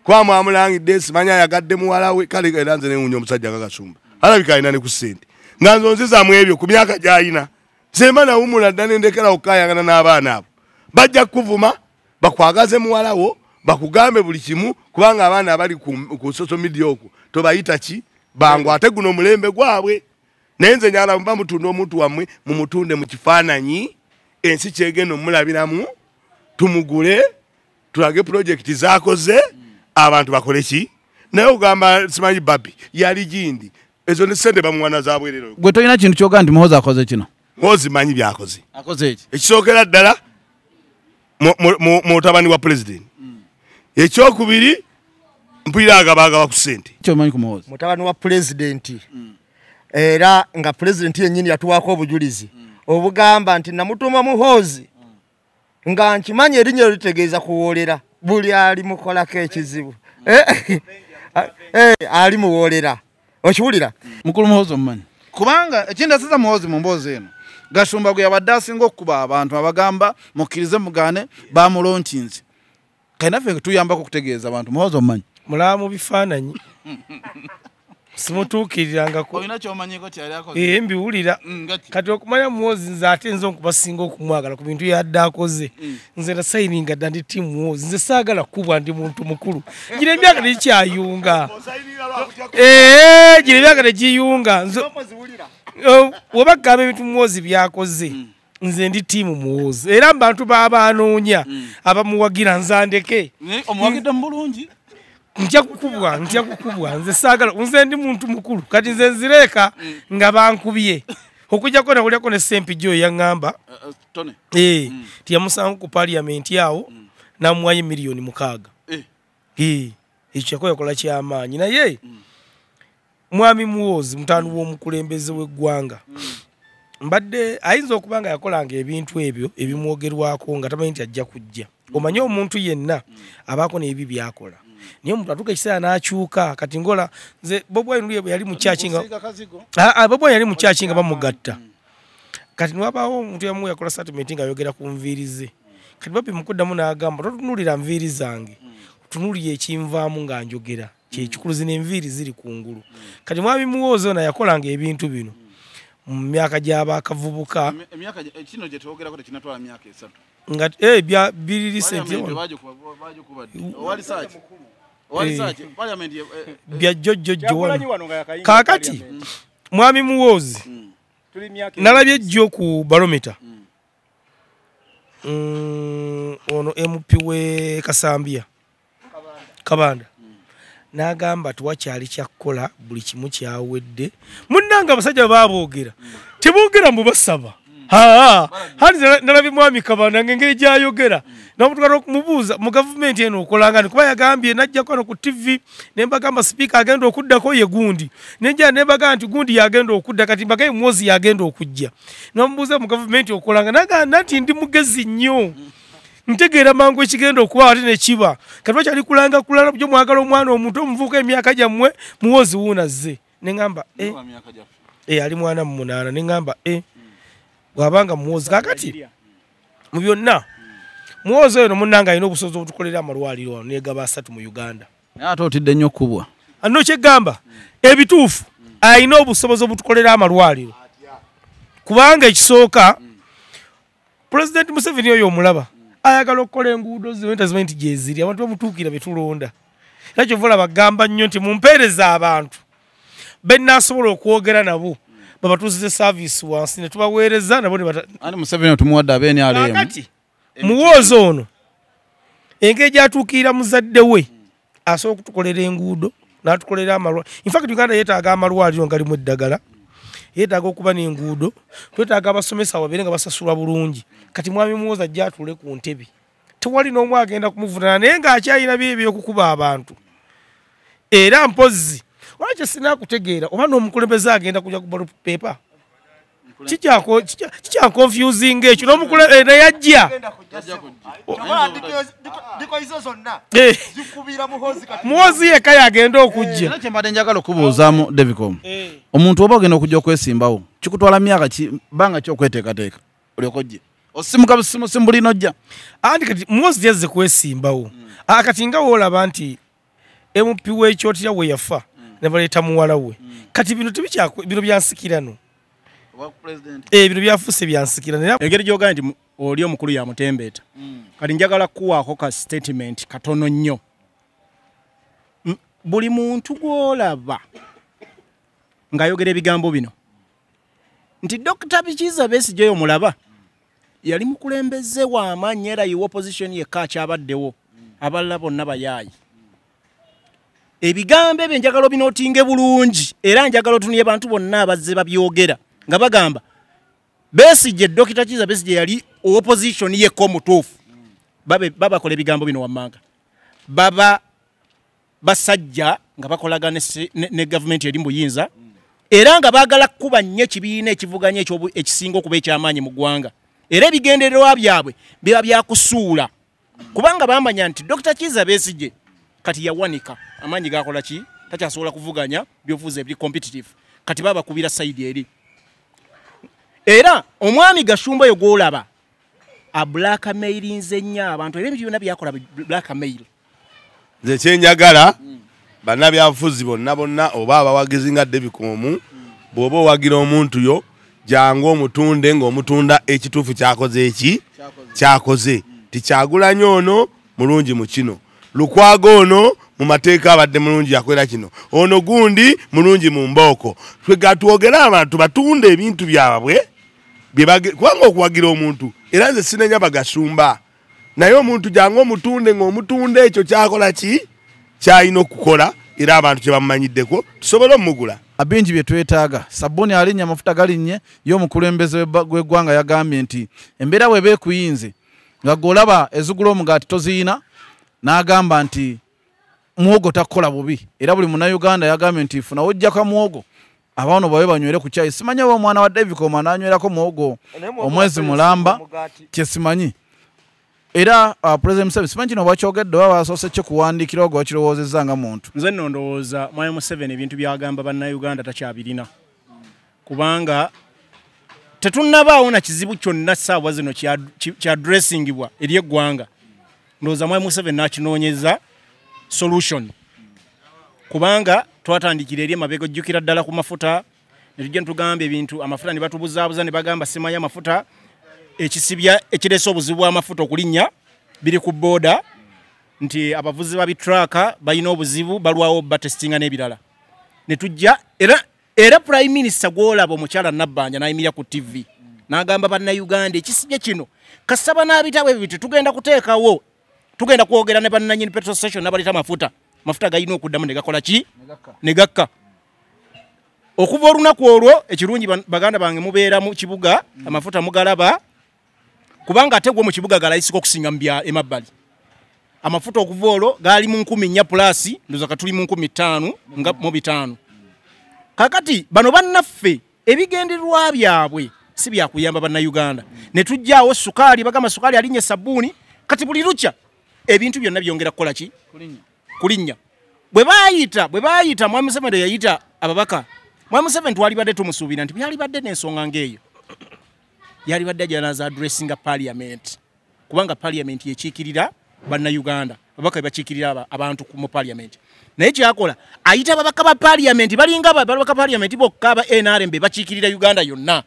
kwa amulangidde simanya yagadde muwala we kale era nze newunya omusajja nga Gashumba alabika alina ne ku ssente nga nzonzezaamu ebyo ku myaka gy'alina semba nawumula dda nendekera okukayangana n'abaana abo bajja kuvuma bakwagaze muwala wo bakugambe buli kimu kubanga abaana abali ku social media okwo tobayita ki bangu ate guno omulembe gwabwe naye nze nyala mba mutunda omuntu wammwe mumutunde mu kifaananyi ensi kyegenda omulabiramu tumugule tulage projekiti zakoze abantu bakole ki naye ogamba simanyi babi yali gindi ezo ne sente bamuwana zabwerero gwe tolina kintu kyoga nti Muhoozi akoze kino Muhoozi manyi byakoze akoze eki ekisookera ddala mutabani wa president ekyokubiri mpulira agabagaba ku ssente kyomanyi ku Muhoozi mutabani wa president era nga president yennyini yatuwaako obujulizi obugamba nti namutuma Muhoozi nga nkimanyi erinnya litegeeza kuwoolera buli ali mukolako ekizibu ali muwoolera okiwulira mukulu Muhoozi omumanyi kubanga ekindasiza Muhoozi mu mboozi eno Gashumba gwe yabadde asinga okukuba abantu abagamba mukkirize mugaane bamulonkinze kainaffe tuyambako okutegeeza abantu Muhoozi omumanyi mulaba mu bifaananyi simutuukirirangako olina kyomanyiko kyali akoze mbiwulira kati okumanya Muhoozi nze ate nze okubasinga okumwagala ku bintu yadde akoze nze nasayininga dda ndi tiimu Muhoozi nze saagala kubwa ndi muntu mukulu gira emyaka tegikyayunga gira emyaka tegiyunga oba kugamba ebintu Muhoozi byakoze nze ndi tiimu Muhoozi era bantu babanoonya abamuwagira nzandeke omuwagidde mu bulungi ntya kukubwa nze saagala nze ndi muntu mukulu kati nze nzireeka nga bankubye okujjako nakulyako ne Sempijjo yaŋŋamba tiyamusanga ku parliament awo namuwayo miliyoni 6 ekyo kyako yakola kyamaanyi naye mwami Muhoozi mutaanu w'omukulembeze w'eggwanga mbadde ayinza okuba nga yakolanga ebintu ebyo ebimwogerwako nga tamanyi nti ajja kujja omanye omuntu yenna abaako n'ebi byakola niyo omuntu atuuka ekiseera n'akyuka kati ngola nze Bobi Wine yali mu kyaki nga Bobi Wine yali mu kyaki nga bamugatta kati niwabaawo omuntu yamu yakola statement nga ayogera ku nviiri ze kati Bobi mukuddamu n'agamba totunuulira nviiri zange tunuulira ekinvaamu nga njogera kyekikuluzi n'enviiri ziri kungulu kati mwami Muhoozi ono yakolanga ebintu bino mu myaka gy'abakavubuka emyaka kino gye twogerako tekinatwala myaka 3 nga bya biri recent bya jojjo kakati mwami Muhoozi nalabye jjo ku barometer ono MP we Kasambia Kabanda n'agamba tuwakyali kyakukola buli kimu kyawedde munnanga abasajja baboogera teboogera mbu basaba hani nalabye mwami Kabanda ng'engeri gyayogera n'omutukala okumubuuza mu gavumenti eno okolangani kuba yagambye najjako no ku TV nembagamba sipiika agenda okuddako ye gundi nenja nembaga nti gundi yagenda okudda kati mbagaye Muhoozi yagenda okujja n'omubuuza mu gavumenti okolanga nagamba nti ndi mugezi nnyo ntegeera mangu ekigenda okuba ate ne kiba kati bakyali kulanga kulala byo mwagala omwana omuntu omuvuuka emyaka gyammwe Muhoozi wuunazze ne ngamba ali mwana mu 8 ne ngamba bwabanga Muhoozi kakati mu byonna Muhoozi ono munnanga alina obusobozi obutukolera amalwaliro wano negaba 3 mu Uganda ate otidde nnyo okubwa ano kyegamba ebituufu alina obusobozi obutukolera amalwaliro kubanga ekisooka President Museveni oyo omulaba ayagala okukola enguudo ziwentazimanyi nti gyeziri abantu bamutuukira betulonda era kyovula bagamba nnyo nti mumpeereza abantu bennasobola okwogera nabo babatuuzize service wansi ne tubaweereza nabo ne ani Museveni tumuwadde abeeni alemu kati Muhoozi ono engeri gyatuukirira muzadde we asobola okutukolera enguudo n'atukolera amalwaliro. In fact Uganda yeetaaga amalwaliro ngalimu eddagala, yeetaaga okuba n'enguudo, twetaaga abasomesa babeere nga basasulwa bulungi. Kati mwami Muhoozi ajja atuule ku ntebe, tewali n'omu agenda kumuvunana naye ng'akyalina by'ebyokukuba abantu. Era mpozi lwaki sinaakutegeera oba n'omukulembeze agenda kujja ku ballot paper? Kijja confusing ekyo n'omukulembeze neyajja Muhoozi yekka yagenda okujja. Era kyembadde njagala okubuuzaamu Devicom, omuntu oba ogenda okujja okwesimbawo kikutwala myaka banga kyokweteekateeka olyoka ojje osimuka busimusimu lino ojja? Anti kati Muhoozi yazze kwesimbawo. Kati nga woolaba nti MP w'ekyotera we yafa ne baleeta muwala we. Kati bino bino byansikirano. Bino byafuuse byansikirano. Engeri gy'ogamba nti oli omukulu yamutembeeta. Kati njagala kuwaako ka statement katono nnyo. Buli muntu gw'olaba ng'ayogera ebigambo bino nti Dr. Bikiza Besigye omulaba yali mukulembeze w'amaanyi era ye opposition yekka akyabaddewo, abalala bonna bayaayi. Ebigambo ebyo njagala binootinge bulungi era njagala otunye bantu bonna abazze babyogera nga bagamba Besigye, Dr. Kiza Besigye yali opposition yekko mutuufu. Babakola ebigambo bino wammanga. Baba basajja nga bakolaga ne government eri mbuyinza era nga baagala kuba nnyo ekibiina ekivuganya ekisinga okuba eky'amaanyi mu ggwanga. Era ebigendererwa byabwe biba byakusuula kubanga bamanya nti Dr. Kiza Besigye kati yawanika amaanyi gakola ki takyasobola kuvuganya byofuza ebiri competitive kati baba kubira side eri. Era omwami Gashumba yo gwolaba a blackmailinze nnyo abantu era ebyo byonna byakola blackmail. Nze kyenjagala bannabyabufuzi bonna oba abawagizi nga Devicom bw'oba owagira omuntu yo jangu omutunde ng'omutunda ekituufu kyakoze Tikyagulanyi ono mulungi mu kino, Lukwago ono mu mateeka abadde mulungi yakolera kino, ono gundi mulungi mu mbooko. Twegatuogera abantu batunde ebintu byabwe kubanga okuwagira omuntu era nze sinenya Bagashumba naye omuntu jangu omutunde ng'omutunde ekyo kyakola kyalina okukola era abantu kye bamumanyiddeko tusobole omugula. Abingi bye twetaaga sabuni alinnya amafuta galinnye y'omukulembeze gw'eggwanga yagambye nti embeera bwe beekuyinze nga golaba ezigula omugaati toziina n'agamba nti muwogo takola bubi era buli munnayuganda yagambye nti funa wojjako muwogo abaana bawe banywere ku cyayi. Simanyi oba omwana wa Devicom ananywerako muwogo omwezi mulamba kyesimanyi. Era President Museveni simanyi no bakyogedde oba basoose kyo kuwandiikira ogwo bakirowoozezza nga muntu. Nze nno ndowooza Mwami Museveni ebintu byagamba bannayuganda takyabirina kubanga tetunnabaawo na kizibu kyonna ssaawa zino kyaddressingibwa eri eggwanga. Ndowooza Mwami Museveni n'akinoonyeza solution kubanga twatandikira eri emabega ojjukira ddala ku mafuta ne tujja ntugamba ebintu amafuta ne batubuzaabuza ne bagamba simanyi amafuta ekisibya ekireese obuzibu bw'amafuta okulinnya biri ku booda nti abavuzi ba bitraka balina obuzibu balwawo batestinga n'ebirala. Ne tujja era Prime Minister gw'olaba omukyala Nabbanja n'ayimirira ku TV n'agamba bannayuganda ekisibya kino kasaba n'abitabo ebyo tugenda kuteekawo, tugenda kwogera ne bannanyini petrol station n'abaleta amafuta galina okuddamu ne gakola ki ne gakka. Okuva olunaku olwo ekirungi baganda bange mubeera mu kibuga amafuta mugalaba kubanga ate gwe mu kibuga galayisiko okusinga mbya emabbali. Amafuta okuva olwo gaali mu 10,000 plus ndoza katuli mu 15,000 nga mu 5. Kakati bano bannaffe ebigendererwa byabwe si byakuyamba bannayuganda. Ne tujjaawo sukaali bagamba sukaali alinye sabbuuni kati buli lukya ebintu byonna byongera kukola ki kulinnya. Bwe baayita Mwami Museveni yayita ababaka. Mwami Museveni twalibadde tumusuubira nti byalibadde n'ensonga ng'eyo yalibadde ajanaza addressinga parliament kubanga parliament yekiikirira bannayuganda, ababaka bakiikirira abantu mu parliament. Naye kyakola ayita ababaka ba parliament balinga ababaka parliament bokka aba NRM bakiikirira Uganda yonna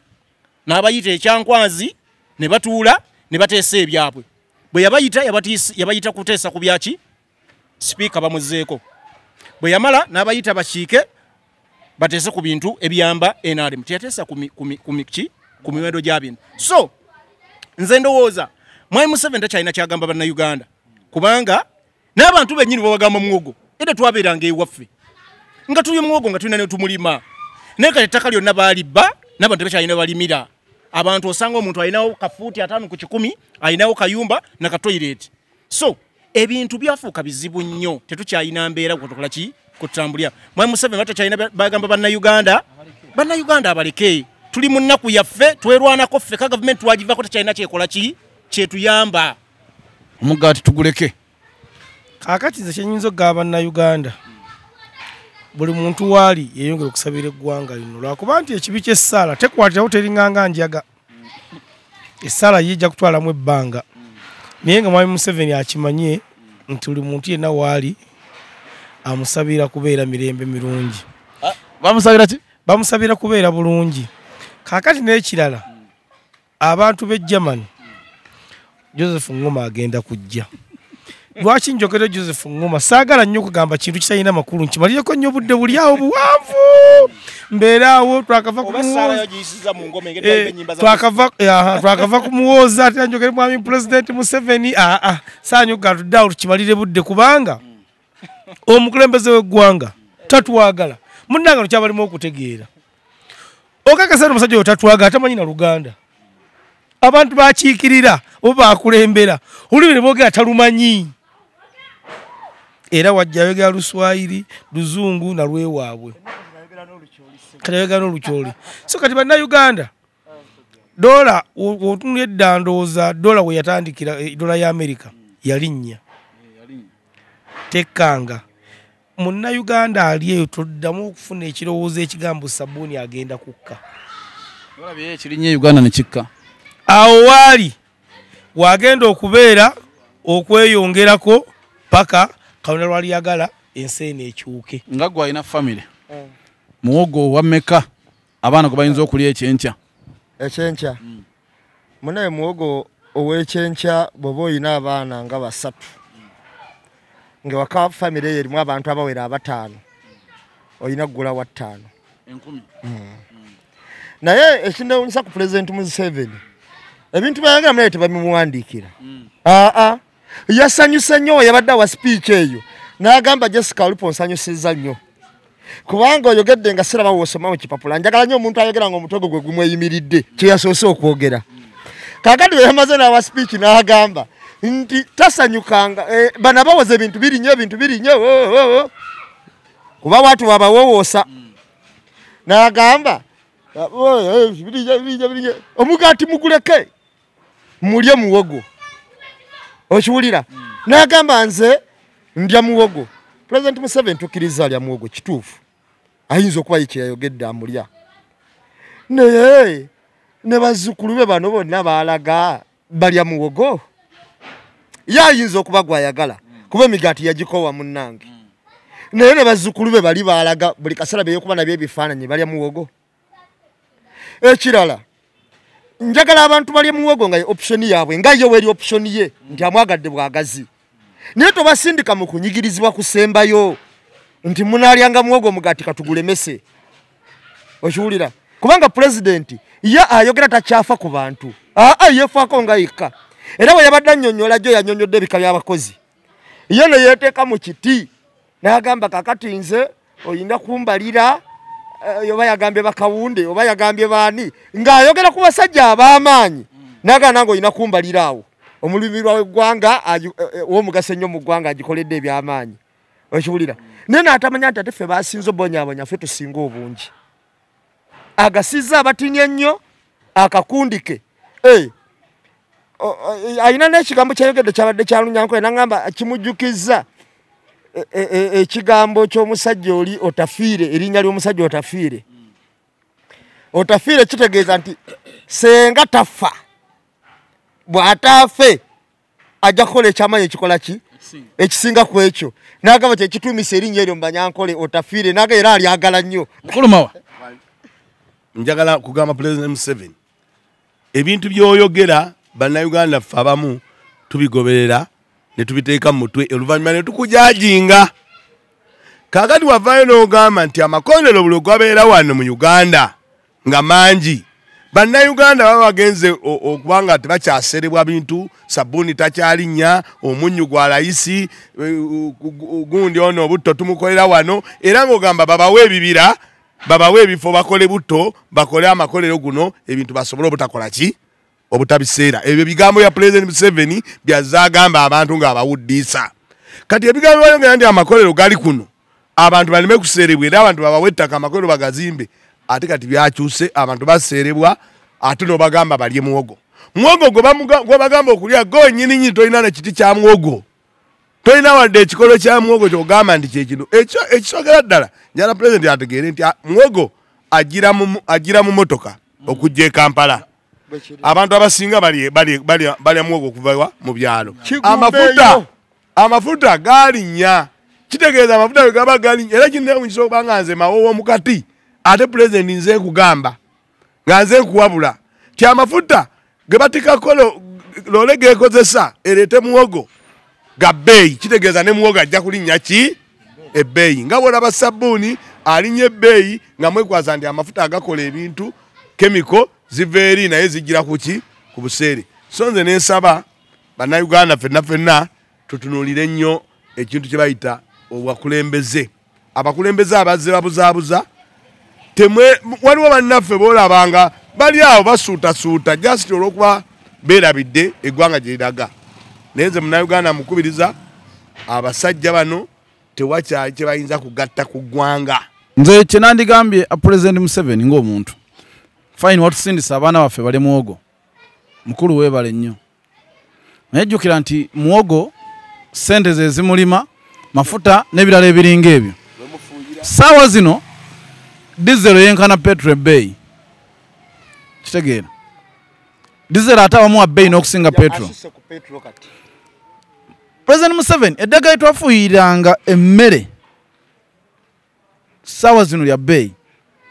n'abayita ekyankwazi ne batuula ne bateesa ebyabwe. Bwe yabayita kuteesa ku byaki speaker bamuzeeko. Bwe yamala n'abayita bakiike bateese ku bintu ebiyamba NRM teyateesa ku miwendo gyabintu. So nze ndowooza Mwami Museveni takyalina kyagamba bannayuganda kubanga n'abantu bennyini babagamba muwogo era twabeeranga ewaffe nga tuli muwogo nga tulina ne tumulima naye kati ettaka lyonna baaliba n'abantu tebakyalina balimira abantu osanga omuntu alinawo kafuuti 5 ku 10 alinawo kayumba na katoyireti so ebintu byafuuka bizibu nnyo tetukyalina mbeera kutukola ki kutambulya mwami Museveni batakyalina bagamba bannayuganda abaleke tuli mu nnaku yaffe twerwanako ffe ka gavumenti twagivako tekyalina kyekola ki kyetuyamba omugaati tuguleke kakati ze kyenyinza okugaba bannayuganda buli muntu waali yeyongera okusabira eggwanga lino lwakuba nti ekibi ky'essaala tekwatirawo teringanga njaga essaala yijja kutwalamu ebbanga naye nga mwami Museveni akimanye nti buli muntu yenna waali amusabira kubeera mirembe mirungi bamusabira ki bamusabira kubeera bulungi kakati n'ekirala abantu b'e Germany Joseph Ngoma agenda kujja lwaki njogera Joseph Ngoma saagala nnyo okugamba kintu kitalina makulu nkimalireko nnyo budde buli awo buwanvu mbeeraawo twakava kumuwooza ate njogere mwami Pulezidenti Museveni saanyogera tudde awo tukimalire budde kubanga omukulembeze w'eggwanga tatwagala munnanga lukyabalimu okutegeera okakasa omusajja oyo tatwagala tamanyi na Luganda abantu bakiikirira oba bakulembera olubiri boogera talumanyi era wajja ayogera Luswayiri Luzungu na lwewaabwe kati ayogera n'Olukyoli so kati bannayuganda dola otunula eddandooza dola we yatandikira dola ya Amerika yalinnya tekkanga munnayuganda ali eyo toddamu okufuna ekirowoozo ekigambo sabbuuni agenda kukka olabye ekirinnye Uganda ne kikka awo waali wagenda okubeera okweyongerako paka kauna lwali yagala ensi eno ekyuke nga gwe alina famire muwogo wa mmeka abaana gwe bayinza okulya ekyenkya munaye muwogo ow'ekyenkya bw'oba olina abaana nga 3 nga waka famire eyo erimu abantu abawera 5 olina kugula wa 5 naye ekinewunyisa ku Pulezidenti Museveni ebintu byayagala naye tebabimuwandiikira yasanyuse nnyo yabadde wa speech eyo n'agamba Jessica Olupo nsanyusizza nnyo kubanga oyogedde nga siraba wosoma mu kipapula njagala nnyo omuntu ayogera nga omutego gwe gumweyimiridde kye yasoose okwogera kakati yamaze n'awa speech n'agamba nti tasanyukanga bana bawoza ebintu birinye kuba watu babawowoosa n'agamba omugaati muguleke mulye muwogo okiwulira n'agamba nze ndya muwogo Pulezidenti Museveni tukkiriza alya muwogo kituufu ayinza okuba ye kyeyayogedde amulya naye ne bazzukulu be bano bonna baalaga balya muwogo ye ayinza okuba gwayagala kuba emigaati yagikowa munnange naye ne bazzukulu be bali baalaga buli kaseera beyokuba nabyo ebifaananyi balya muwogo ekirala njagala abantu balya muwogo nga ye option yaabwe nga ye weri option ye nti amwagadde bwagazi naye tobasindika mu kunyigirizibwa kusembayo nti munaalyanga muwogo omugaati katugulemese okiwulira kubanga Pulezidenti ye ayogera takyafa ku bantu yeefaako nga yekka era bwe yabadde annyonnyola gyo yannyonnyodde ebika by'abakozi ye ne yeeteeka mu kiti n'agamba kakati nze oyina kumbalira oba yagambye bakawunde oba yagambye baani ng'ayogera ku basajja ab'amaanyi n'agamba nange oyina kumbalira awo omulumirwa w'eggwanga w'omugaso ennyo mu ggwanga agikoledde eby'amaanyi okiwulira naye n'atamanya nti ate ffe baasinze obonyabonya ffe tusinga obungi agasizza abatinya ennyo akakundike alina n'ekigambo kyayogedde kyabadde kyalunyankoye n'agamba kimujjukizza ekigambo ky'omusajja oli otafiire erinnya ly'omusajja otafiire kitegeeza nti senga tafa bw'ataafe ajja kukola ekyamaanyi ekikola ki ekisinga ku ekyo n'agamba kyekituumisa erinnya eryo mubanyankole otafiire naga era alyagala nnyo mukulumawa njagala kugamba Pulezidenti Museveni ebintu by'oyogera bannayuganda ffe abamu tubigoberera ne tubiteeka mu mutwe oluvannyuma ne tukujajinga kaakati wavaayo n'ogamba nti amakondero buli gabeera wano mu Uganda nga mangi Bannayuganda baba bagenze okubanga tebakyaserebwa bintu, sabuni takyalinya, omunyu gwa layisi, gundi ono obutto tumukolera wano, era ng'ogamba babawe ebibira, babawe ebifo bakole butto, bakole amakolero guno, ebintu basobole obutakola ki? Obutabiseera. Ebyo bigambo ya President Museveni byazagamba abantu ng'abawuddisa. Kati ebigambo bayongera nti amakolero gali kuno, abantu baleme kuserebwa era abantu babawe ettaka amakolero bagazimbe. Ate kati byakyuse abantu baserebwa ate no bagamba balye muwogo. Muwogo gwe bagamba okulya go nnyini tolina na kiti kya muwogo. Tolina wadde ekikolo kya muwogo kyogamba nti kyekino. Ekisogera ddala njala President ategeere nti muwogo agira mu motoka okujja e Kampala. Abantu abasinga balya muwogo okuva mu byalo. Amafuta galinnya. Kitegeeza amafuta gaba galinnya era kinne mu kisoba nga nze mawowo mukati. Ate President nze kugamba nga nze kuwabula ti amafuta ge batika kolo lole gekozesa erete muwogo ga bbeeyi. Kitegeeza ne muwogo ajja kulinnya ki ebbeeyi nga bwolaba sabbuuni alinnye ebbeeyi nga mwekwaza nti amafuta agakola ebintu kemiko ziva eri naye zijjira kuki ku buseere. So nze nensaba bannayuganda ffenna tutunuulire nnyo ekintu kye bayita obwakulembeze. Abakulembeze abazze babuzaabuza waliwo bannaffe boolabanga bali awo basuutasuuta just olw'okuba beerabidde eggwanga gye liraga. Naye nze munnayuganda mukubiriza abasajja bano tewakyali kye bayinza kugatta ku ggwanga. Nze kye nandigambye President Museveni ng'omuntu fine watusindisa abaana baffe bali muwogo mukulu weebale nnyo. Naye jjukira nti muwogo ssente ze zimulima mafuta n'ebirala ebiringa ebyo. Saawa zino diesel yenkana petrol bay. Kitegeera. Diesel atawamu wa bay n'okusinga petrol. President Museveni eddaga twafuuyiranga emmere saawa zino ya bay.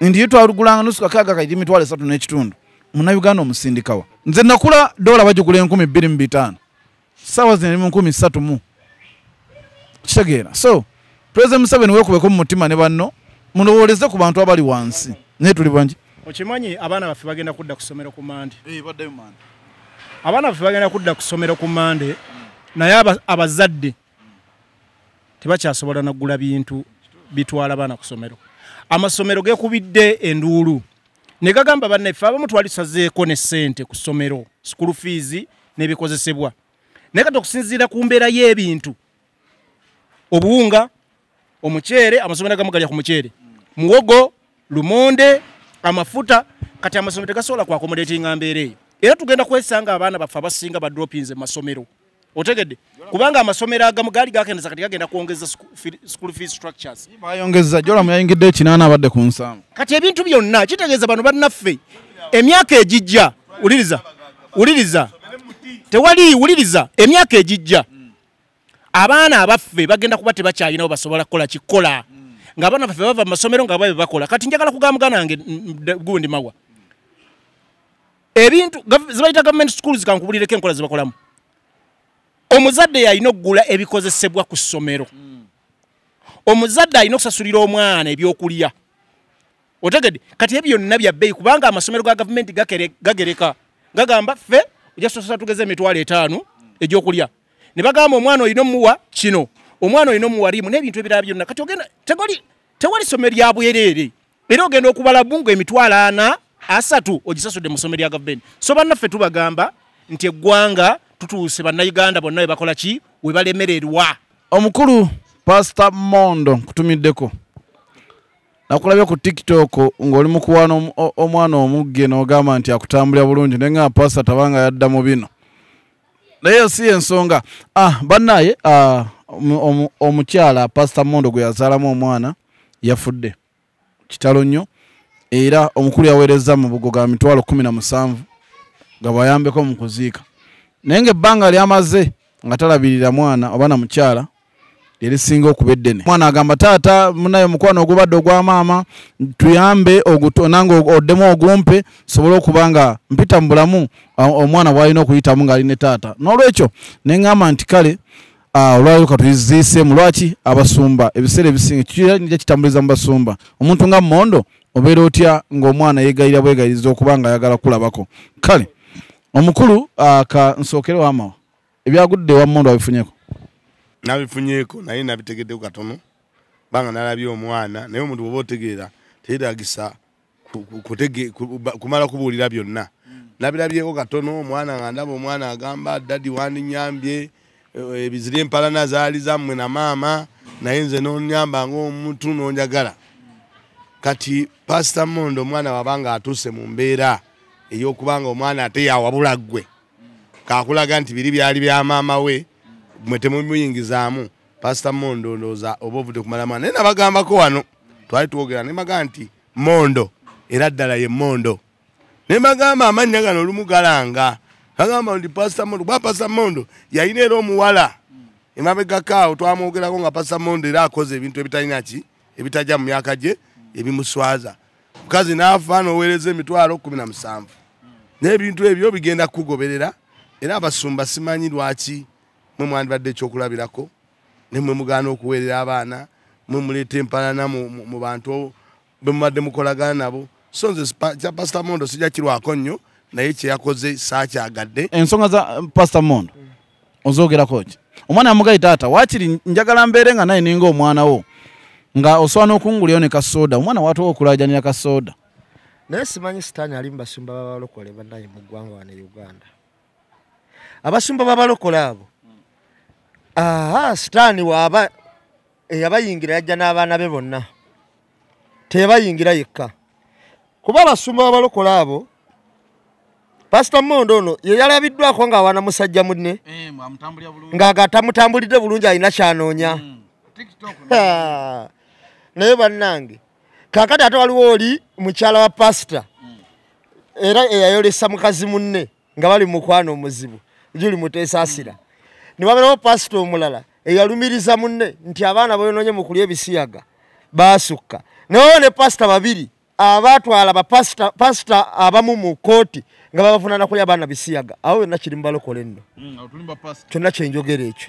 Ndi twalugulanga nusu kakaaga kaiti mitwale 3 n'ekitundu. Munnayuganda omusindikawa. Nze nakula dola bagigula 2,250. Saawa zino mu 1,300 mu. Kitegeera. So President Museveni weekubeko mu mutima ne banno munoboleze ku bantu abali wansi. Ne tuli banji. Okimanyi abaana baffe bagenda kudda ku ssomero ku Mande. Baddayo Mande. Abaana baffe bagenda kudda ku ssomero ku Mande naye abazadde tebakyasobola nagula bintu bitwala abaana ku ssomero. Amasomero gekubidde enduulu ne gagamba bannaffe abamu twalisazeeko ne ssente ku ssomero school fees n'ebikozesebwa. Naye kati okusinziira ku mbeera y'ebintu obuwunga omuceere amasomero agamu galya ku muceere muwogo lumonde amafuta kati amasomero tegasobola ku accommodatinga mbeera eyo era tugenda kwesanga abaana baffe abasinga ba dropins mu masomero otegedde kubanga amasomero agamu gali gakendeza kati gagenda kuongeza school fees structures bayongeza jola muyayingidde ekinana abadde ku nsamu kati ebintu byonna kitegeeza bano bannaffe emyaka ejijja uliriza tewali uliriza emyaka ejijja abaana abaffe bagenda kuba tebakyalinawo basobola kukola kikola nga abaana baffe bava mu masomero nga babe bakola kati njagala kugamba nange gundi mawa ebintu zibayita government schools kankubulireko enkola zibakolamu omuzadde yalina okugula ebikozesebwa ku ssomero omuzadde alina okusasulira omwana ebyokulya otegedde kati ebyo byonna bya bbeeyi kubanga amasomero ga gavumenti gagereka gagamba ffe ojja tusasula tugeze $5 egyokulya ne bagamba omwana olina omuwa kino omwana olina omuwa limu n'ebintu ebirala byonna kati ogenda tewali ssomero lya bwereere era ogenda okubala bungu $430 ogisasudde mu ssomero lya gavumenti so bannaffe tubagamba nti eggwanga tutuuse bannayuganda bonna we bakola ki we balemererwa. Omukulu Pastor Mondo kutumiddeko nakulabye ku TikTok ng'oli mu kuwaana omwana omugge n'ogamba nti akutambulira bulungi naye nga pastor tabanga yadda mu bino naye si ensonga bannaye omukyala Pastor Mondo gwe yazaalamu omwana yafudde kitalo nnyo era omukulu yaweereza mu bugoga $17,000 nga bwayambeko mu kuziika naye ng'ebbanga lyamaze nga talabirira mwana oba na mukyala erisinga okuba eddene mwana agamba taata munaye mukwano ogubadde ogwa maama tuyambe nange oddemu ogumpe sobole okuba nga mpita mu bulamu omwana bw'alina okuyitamu ng'ali ne taata n'olwekyo ne ŋŋamba nti kale olwaliro katuziiseemu lwaki abasumba ebiseera ebisinga kijja kitambuliza mu basumba omuntu nga Mondo obeera otya ng'omwana yeegayira bwegayiriza okubanga ayagala kulabako kale omukulu ka nsookerewo amawa ebyagudde wa Mmondo abifunyeko nabifunyeko naye nabitegeddeko katono banga nalabye omwana naye omuntu bwoba otegeera teyeetagisa kumala kubuulira byonna nabirabyeko katono omwana nga ndaba omwana agamba dadi wandinyambye ebizira empalana zaali zammwe na maama naye nze nonyamba ng'omuntu nonjagala kati Pastor Mmondo omwana wabanga atuuse mu mbeera ey'okubanga omwana ate yawabula ggwe kakulaga nti biri byali bya maama we mwe temumuyingizaamu Pastor Mmondo ndowooza oba ovudde kumala mwana naye nabagambako wano twali twogera ne bagamba nti Mmondo era ddala ye Mmondo ne bagamba amannya gano olumu galanga bagamba nti Pastor Mmondo kuba Pastor Mmondo yalina era omuwala emabegakaawo twamwogerako nga Pastor Mmondo era akoze ebintu ebitalina ki ebitajja mu myaka gye ebimuswaza mukazi n'afa n'oweereza emitwalo 17 n'ebintu ebyo bigenda kugoberera era abasumba simanyi lwaki mwe mwandibadde ekyokulabirako ne mwe mugaana okuweerera abaana mwe muleeta empalana mu bantu be mubadde mukolagana nabo so nze kya Pastor Mmondo sijja kirwako nnyo naye kye yakoze saakyagadde ensonga za Pastor Mmondo ozoogerako ki omwana yamugayi taata waakiri njagala mbeere nga naye ninga omwana wo nga osobola n'okungulirayo ne kasoda omwana watuwa okulaajanira kasoda naye simanyi sitaani ali mu basumba b'abalokole bannaye mu ggwanga wano e Uganda abasumba b'abalokole abo sitaani waaba eyabayingira yajja n'abaana be bonna teyabayingira yekka kuba abasumba b'abalokole abo Pastor Mmondo ono ye yalabiddwako ng'awana musajja munne ng'agatamutambulidde bulungi alina kyanoonya naye bannange kakati ate waliwo oli mukyala wa pasita era eyayolesa mukazi munne nga bali mukwano omuzibu Juli Muteesasira ne wabeerawo pasita omulala eyalumiriza munne nti abaana boyonoonye mu kulya ebisiyaga baasukka naye ne pasita babiri abatwala pasita abamu mu kooti nga babavunaana kulya abaana bisiyaga awo yonna kiri mu balokole nno kyonna kyenjogera ekyo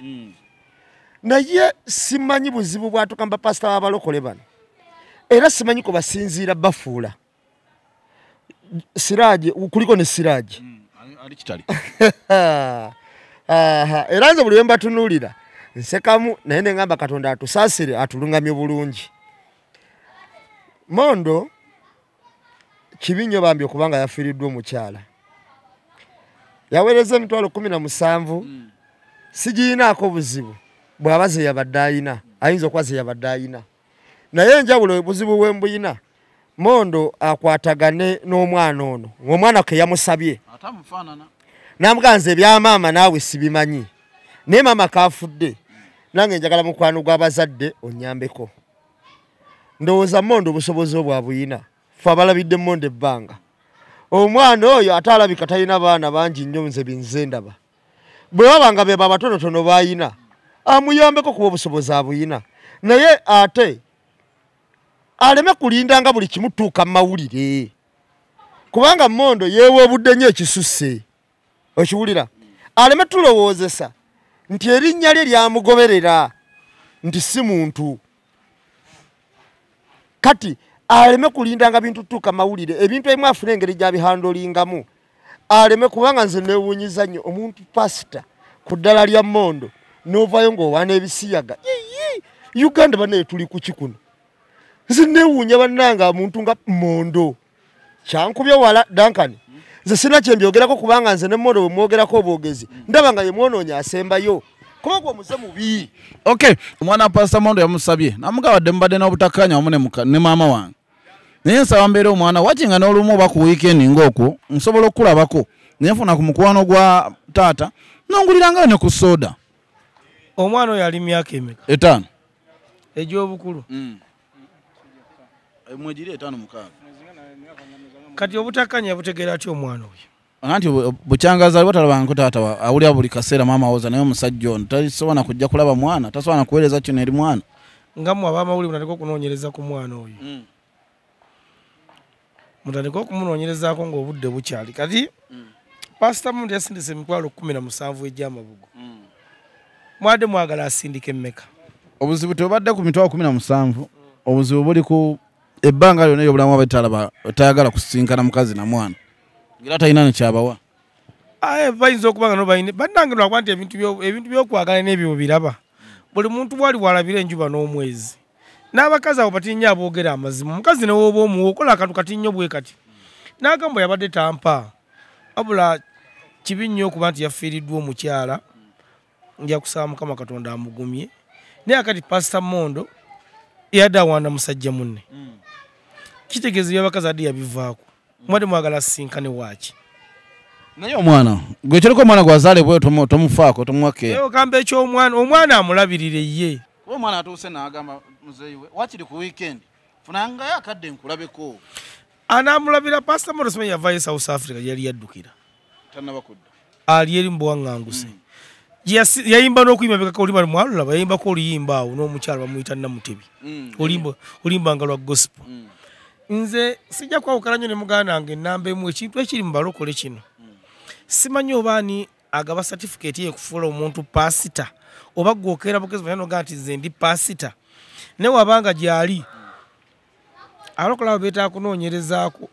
naye simanyi buzibu bwatukamba pasita b'abalokole bano era simanyi ko basinziira bafuula Siraaje kuliko ne Siraaje ali kitali era nze buli wemba tunuulira nsekamu naye ne ngamba Katonda atusaasire atulungamye bulungi Mmondo kibi nnyo bambi okubanga yafiiriddwa omukyala yaweereza emitwalo 17 sigiyinaako buzibu bw'aba ze yabadde ayina ayinza okuba ze yabadde ayina naye enjawulo buzibu bwembuyina Mmondo akwatagane n'omwana ono ng'omwana ke yamusabye n'amuganza ebyamaama naawe sibimanyi naye maama kaafudde nange njagala mukwano gw'abazadde onnyambeko ndowooza Mmondo obusobozi obwabuyina fe abalabidde Mmondo ebbanga omwana oyo ate alabika talina baana bangi nnyo nze binze ndaba bwe babanga be babatonotono bayina amuyambeko kuba obusobozi abuyina naye ate aleme kulindanga buli kimutuuka mu mawulire kubanga Mmondo yeewoobudde nnyo ekisusse okiwulira aleme tulowoozesa nti erinnya lye lyamugoberera nti si muntu kati aleme kulindanga bintu tuuka mawulire ebintu ebimu afuna engeri gyabihandolingamu aleme kubanga nze neewuunyiza nnyo omuntu pasita ku ddala lya Mmondo n'ovayo ng'owaana ebisiyaga Uganda banaye tuli ku kikuno nze neewuunya bannanga omuntu nga Mmondo kyankubye wala Duncan nze sina kyembyogerako kubanga nze ne Mmondo bwe mwogerako obwogezi ndaba nga ye mwonoonyi asembayo kuba gwe muze mubi okay omwana wa Pastor Mmondo yamusabye namugawadde mbadde n'obutakkaanya wamu ne maama wange naye nsaba mbeera omwana wakinga n'olumu oba ku weekend ng'okwo nsobola okulabako naye nfuna ku mukwano gwa taata nongulirangayo ne ku soda omwana oyo ali myaka emeka 5 egy'obukulu mwegiri 5 6 kati obutakkaanya butegeera atya omwana oyo anti bukyangaza aliwo talabangako taata awulira buli kaseera maama woza naye omusajja ono tasobola kujja kulaba mwana tasobola nakuweereza kino eri mwana nga mmwe ab'amawulire mutandika okunoonyereza ku mwana oyo mutandika okumunoonyerezaako ng'obudde bukyali kati Pastor Mmondo yasindise emitwalo 17 egy'amabugo mwadde mwagala asindika emmeka obuzibu tebubadde ku mitwalo 17 obuzibu buli ku ebbanga lyonna eryobulamu abatalaba tayagala kusinkana mukazi na mwana ngira talina nekyabawa bayinza okubanga nobayine bannange lwakuba nti ebintu byokwagala n'ebyo biraba buli muntu bwali walabira enjuba n'omwezi n'abakazi abo batinnya aboogera amazima omukazi newoba omuwa okola akantu katinnyo bwe kati n'agamba yabadde tampa wabula kibi nnyo okuba nti yafiiriddwa omukyala nja kusaba mukama katonda amugumye naye akati pasita mondo yadde awaana musajja munne kitegeeza byabakazi adde yabivaako mwadde mwagala sinkane waaki naye omwana gwe kiriko omwana gwazaale bwe tomufaako tomuwakeera ogamba ekyomwana omwana amulabirire ye kuba omwana atuuse n'agamba muzeeyi we wakiri ku weekend funangayo akadde nkulabeko anaamulabira pasita mondo simanyi yavaayo south africa yali yaddukira tannaba kudda ali eri mubuwaŋŋanguse yayimba n'okuyimba bekaka olimba mwalulaba yayimbako oluyimba awo n'omukyala bamuyita Namutebi olimbanga lwa gospel nze sijja kwawukana nnyo ne muganda wange ennamba emu ekintu ekiri mu balokole kino simanyi oba ani agaba certificate yekufuula omuntu pasita oba gwokera bugezi banyanoga nti nze ndi pasita ne wabanga gyali abalokola abo beetaaga kunoonyerezaako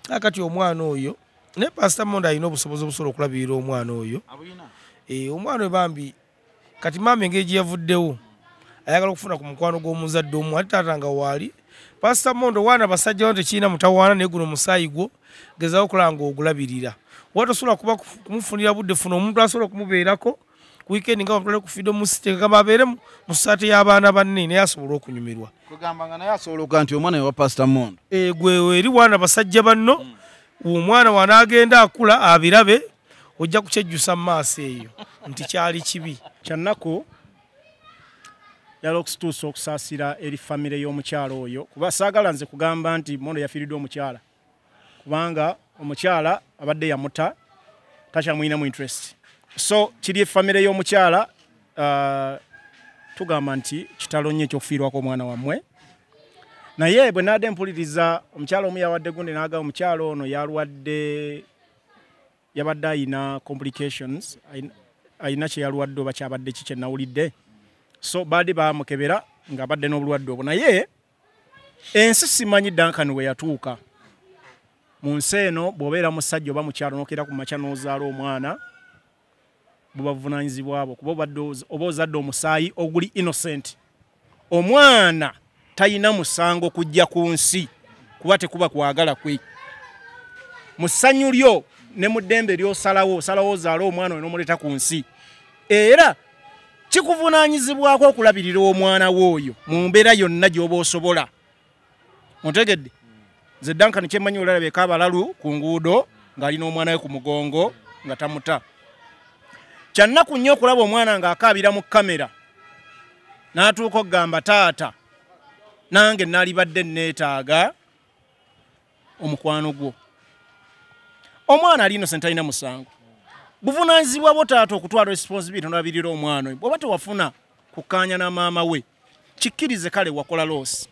akati omwana oyo ne pasita Mondo alina obusobozi obusobola okulabirira omwana oyo omwana we bambi kati maama engeri gye yavuddewo ayagala okufuna ku mukwano gw'omuzadde omu ate taata nga waali pasita Mondo waana basajja wano tekiina mutawaana naye guno musaayi gwo gezaako okulaba ng'ogulabirira watosobola kuba kumufunira budde funa omuntu asobola okumubeerako ku weekend nga bamutwale ku freedom city kagamba abeere mu ssaati y'abaana banne naye asobola okunyumirwa kugambanga naye asobola okuga nti omwana we wa pasita Mondo gwe eri waana basajja banno omwana wanaagenda akula abirabe ojja kukyejjusa mu maaso eyo nti kyali kibi kyannaku yali okusituusa okusaasira eri famire y'omukyala oyo kuba saagala nze kugamba nti Mondo yafiiriddwa omukyala kubanga omukyala abadde yamuta takyamuyinamu interest so kiri efamire y'omukyala tugamba nti kitalo nnyo ekyokufiirwako omwana wammwe naye bwe naadde mpuliriza omukyala omu yawadde gundi n'agamba omukyala ono yalwadde yabadde ayina complications ayina kye yalwadde oba kyabadde ki kye nawulidde so baadde baamukebera ng'abadde n'obulwadde obwo naye ensi simanyi Duncan we yatuuka mu nsi eno bw'obeera musajja oba mukyalo n'okera ku makya n'ozaala omwana bubavunaanyizibwa bwo kuba oba ozadde omusaayi oguli innocent omwana tayina musango kujja ku nsi kuba tekuba kwagala kwe mu ssanyu lyo ne mu ddembe ly'osalawo ozaala omwana oyo n'omuleeta ku nsi era kikuvunaanyizibwako okulabirira omwana w'oyo mu mbeera yonna gy'oba osobola ontegedde nze Duncan kyemmanyi olalabeeko abalalu ku nguudo ng'alina omwana we ku mugongo nga tamuta kyannaku nnyo okulaba omwana ng'akaabira mu kamera n'atuuka okugamba taata nange naalibadde neetaaga omukwano gwo omwana ali innocent alina musango buvunaanyizibwa bwo taata okutwala responsibility n'olabirira omwana oyo bw'oba tewafuna kukkaanya na maama we kikkirize kale wakola loosi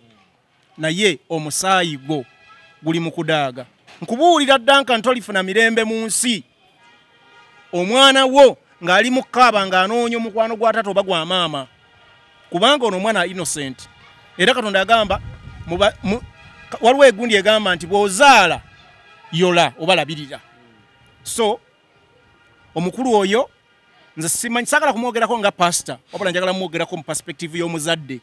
naye omusaayi gwo guli mu kudaaga nkubuulira Duncan tolifuna mirembe mu nsi omwana wo ng'ali mu kkaaba ng'anoonya omukwano gwa taata oba gwa maama kubanga ono omwana innocent era Katonda yagamba waliwo egundi egamba nti bw'ozaala yola oba labirira so omukulu oyo nze simanyi saagala kumwogerako nga pasita wabula njagala mwogerako mu perspective y'omuzadde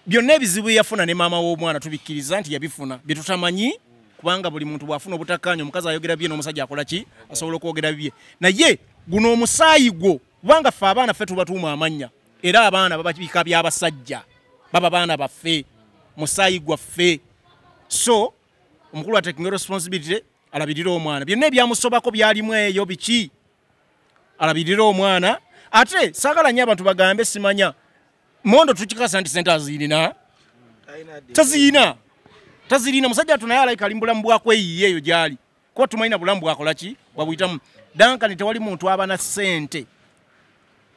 byonna ebizibu byeyafuna ne maama w'omwana tubikkiriza nti yabifuna bye tutamanyi kubanga buli muntu bw'afuna obutakkaanya omukazi ayogera bye n'omusajja akola ki asobola okwogera bye naye guno omusaayi gwo kubanga ffe abaana ffe tubatuuma amannya era abaana baba bika by'abasajja baba baana baffe musaayi gwaffe so omukulu atekinga responsibility alabirira omwana byonna ebyamusobako byalimu eyo biki alabirira omwana ate saagala nnyo abantu bagambe simanya Mondo tukikasa nti sente azirina tazirina musajja tunaye alayika ali mbulamu bwakweyiye eyo gyali kuba tumalina bulamu bwakola ki bwabuyitamu Duncan tewali muntu aba na sente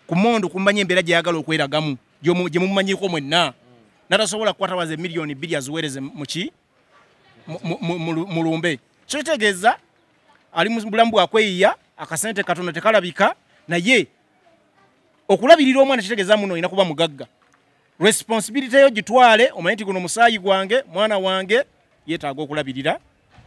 ku Mondo kumanya embeera gyeyagala okweragamu gye mumumanyiko mwenna natasobola kukwatawaza miliyoni 2 aziweereze muki mulumbe so kitegeeza ali mu bulamu bwakweyiya akasente katono tekalabika naye okulabirira omwana kitegeeza muno olina kuba mugagga responsibility yo gitwale omanyi nti guno musaayi gwange mwana wange yeetaaga okulabirira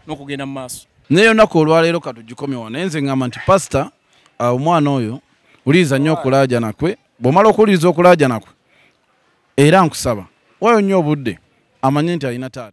n'okugenda mu maaso. Naye olunaku olwaleero katugikomye wano nze ngamba nti pasita omwana oyo uliiza nnyo okulaajana kwe, bw'omala okuwuliriza okulaajana kwe era nkusaba wayo nnyo obudde amanye nti alina taata.